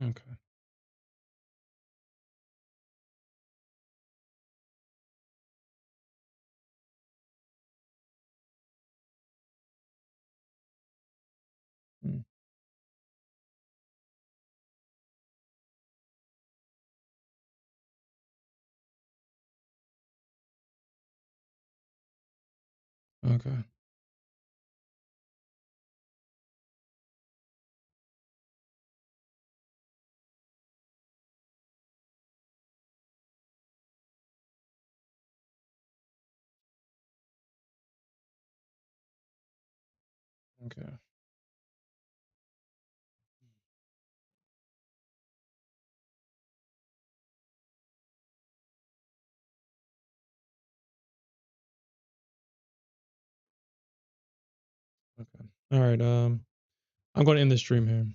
Okay. Mm, okay. Okay. Okay. All right. I'm going to end the stream here.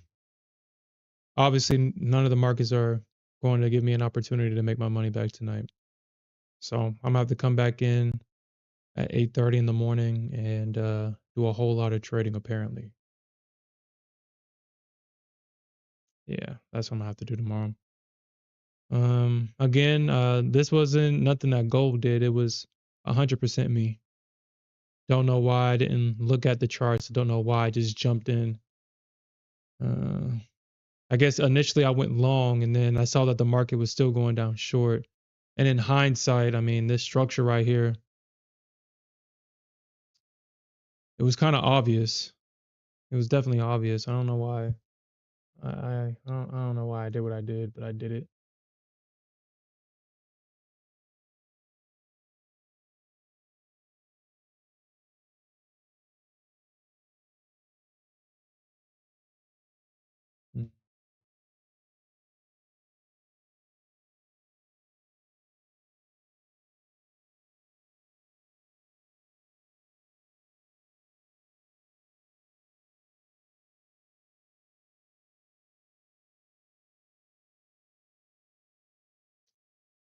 Obviously, none of the markets are going to give me an opportunity to make my money back tonight. So I'm gonna have to come back in at 8:30 in the morning and do a whole lot of trading. Apparently, yeah, that's what I'm gonna have to do tomorrow. Again, this wasn't nothing that gold did. It was 100% me. Don't know why I didn't look at the charts. Don't know why I just jumped in. Uh, I guess initially I went long and then I saw that the market was still going down short. And in hindsight, I mean, this structure right here, it was kind of obvious. It was definitely obvious. I don't know why. I don't know why I did what I did, but I did it. Mm,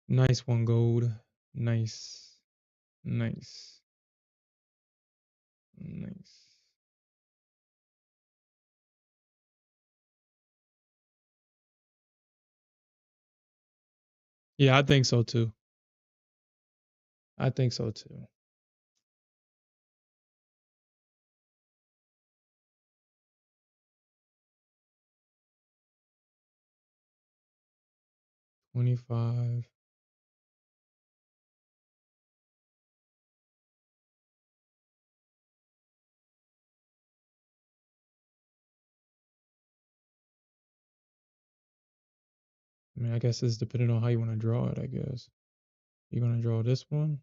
Nice one, gold. Nice. Nice. Nice. Yeah, I think so too. I think so too. 25. I mean, I guess it's depending on how you want to draw it, I guess. You're gonna draw this one?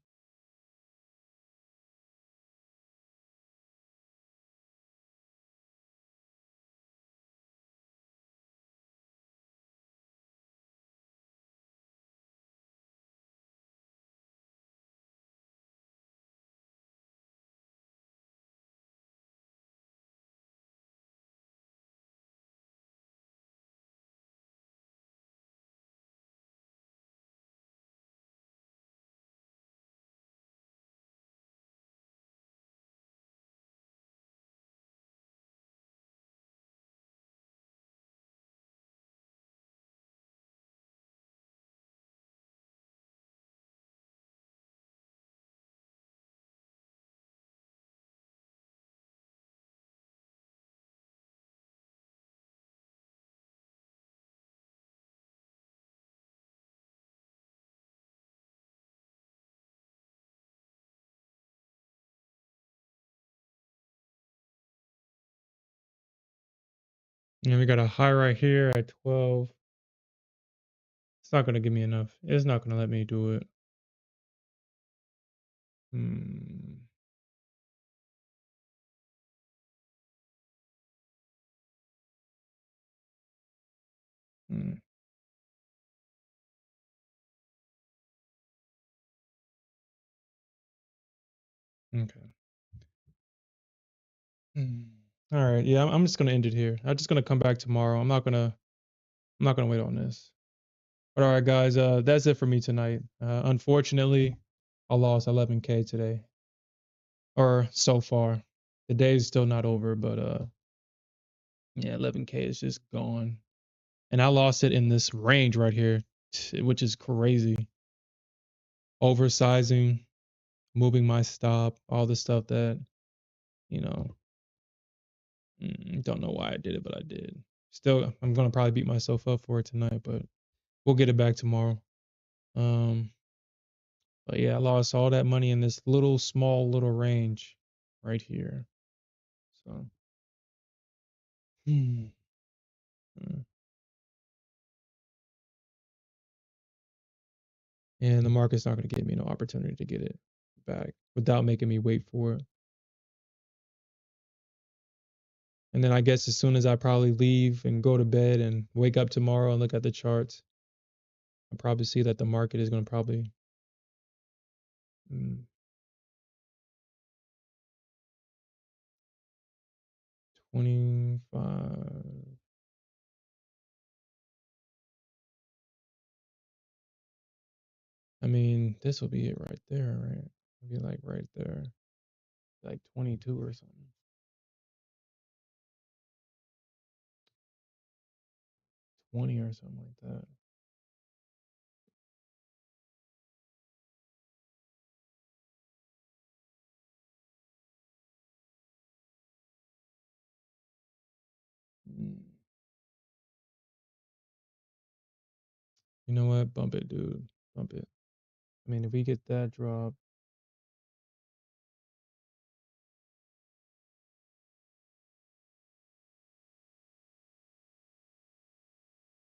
And we got a high right here at 12. It's not gonna give me enough. It's not gonna let me do it. Hmm. Hmm. Okay. Hmm. All right. Yeah, I'm just gonna end it here. I'm just gonna come back tomorrow. I'm not gonna wait on this. But all right, guys. That's it for me tonight. Unfortunately, I lost 11K today, or so far. The day is still not over, but yeah, 11K is just gone, and I lost it in this range right here, which is crazy. Oversizing, moving my stop, all the stuff that you know. Don't know why I did it, but I did. Still, I'm gonna probably beat myself up for it tonight, but we'll get it back tomorrow. Um, but yeah, I lost all that money in this little small little range right here. So, hmm, uh, and the market's not gonna give me no opportunity to get it back without making me wait for it. And then I guess as soon as I probably leave and go to bed and wake up tomorrow and look at the charts, I'll probably see that the market is gonna probably mm, 25. I mean, this will be it right there, right? It'll be like right there, like 22 or something, 20 or something like that. Mm. You know what? Bump it, dude. Bump it. I mean, if we get that drop,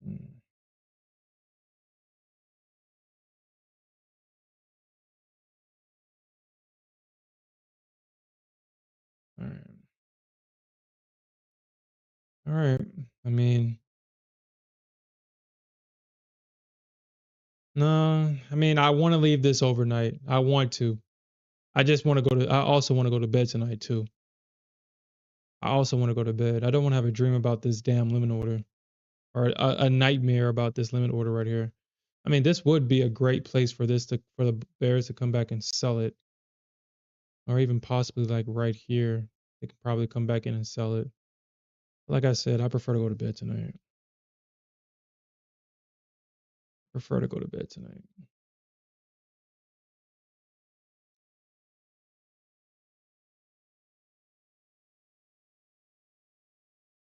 mm, all right, all right. I mean, no, I mean, I want to leave this overnight. I want to. I just want to go to. I also want to go to bed tonight too. I also want to go to bed. I don't want to have a dream about this damn limit order or a nightmare about this limit order right here. I mean, this would be a great place for this to for the bears to come back and sell it, or even possibly like right here. They could probably come back in and sell it. Like I said, I prefer to go to bed tonight. Prefer to go to bed tonight.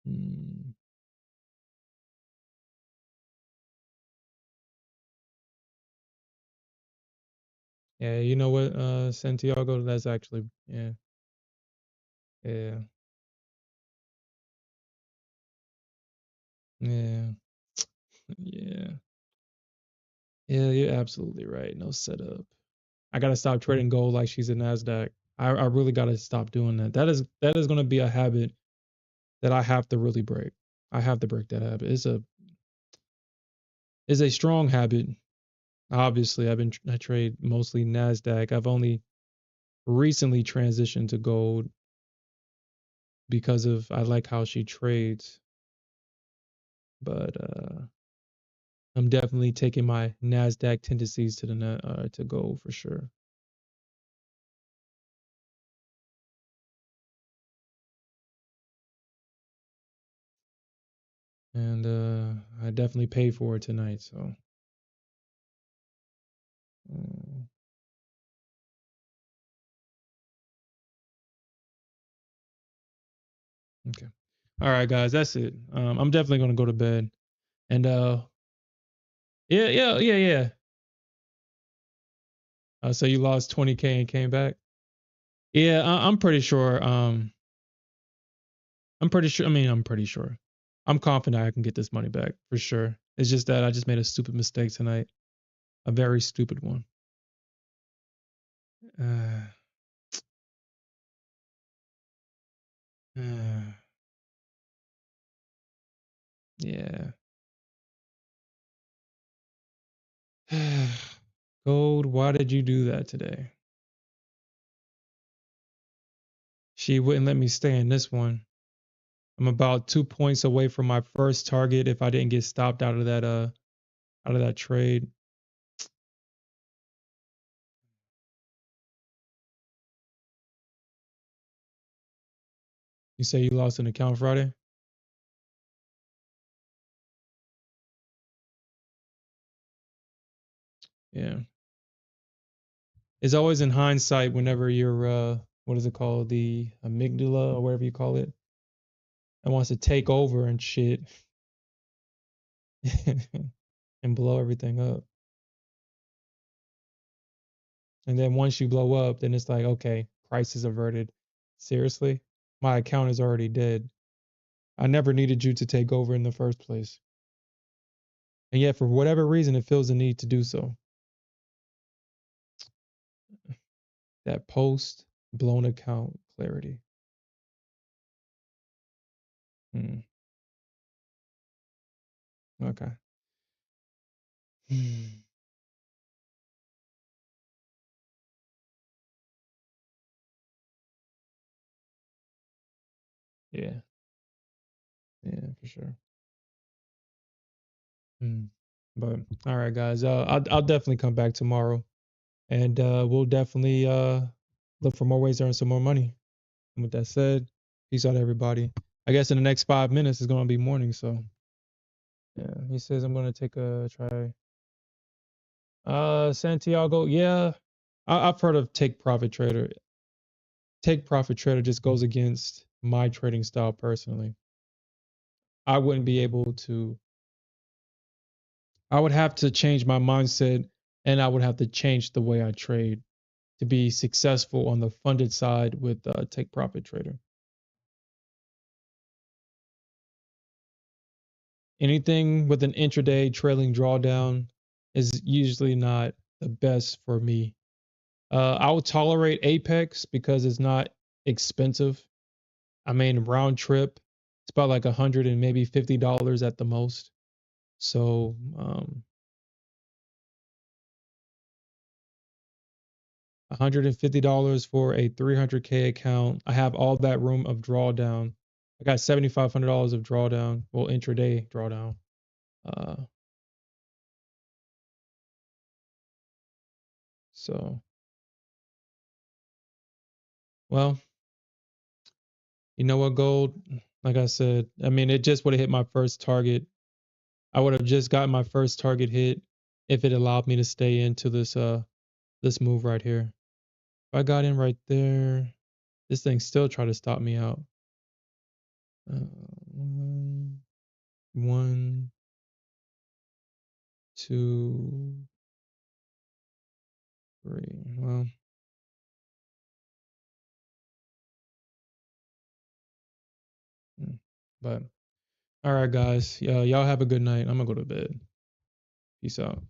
Mm. Yeah, you know what, Santiago, that's actually yeah, yeah, yeah, yeah, yeah. You're absolutely right. No setup. I gotta stop trading gold like she's a Nasdaq. I really gotta stop doing that. That is gonna be a habit that I have to really break. I have to break that habit. It's a strong habit. Obviously, I trade mostly Nasdaq. I've only recently transitioned to gold because of I like how she trades. But I'm definitely taking my Nasdaq tendencies to to gold for sure. And I definitely paid for it tonight. So uh, okay. All right, guys, that's it. I'm definitely gonna go to bed. And yeah, yeah, yeah, yeah. So you lost 20K and came back. Yeah, I'm pretty sure. I'm pretty sure. I mean, I'm pretty sure. I'm confident I can get this money back for sure. It's just that I just made a stupid mistake tonight, a very stupid one. Uh, uh, yeah. Gold, why did you do that today? She wouldn't let me stay in this one. I'm about 2 points away from my first target if I didn't get stopped out of that trade. You say you lost an account Friday? Yeah. It's always in hindsight whenever you're what is it called? The amygdala or whatever you call it. It wants to take over and shit and blow everything up. And then once you blow up, then it's like, okay, price is averted. Seriously? My account is already dead. I never needed you to take over in the first place. And yet, for whatever reason, it feels the need to do so. That post blown account clarity. Hmm. Okay. Yeah. Yeah, for sure. Hmm. But all right, guys. I'll definitely come back tomorrow, and we'll definitely look for more ways to earn some more money. And with that said, peace out, everybody. I guess in the next 5 minutes it's gonna be morning, so yeah. He says I'm gonna take a try. Santiago, yeah. I've heard of take profit trader. Take profit trader just goes against my trading style personally. I wouldn't be able to. I would have to change my mindset, and I would have to change the way I trade to be successful on the funded side with take profit trader. Anything with an intraday trailing drawdown is usually not the best for me. I would tolerate Apex because it's not expensive. I mean, round trip, it's about like $100 and maybe $50 at the most. So, $150 for a 300K account. I have all that room of drawdown. I got $7,500 of drawdown, well, intraday drawdown. Uh, so, well, you know what, gold? Like I said, I mean, it just would have hit my first target. I would have just gotten my first target hit if it allowed me to stay into this move right here. If I got in right there, this thing still tried to stop me out. One, one, two, three. Well, but all right, guys. Yeah, y'all have a good night. I'm gonna go to bed. Peace out.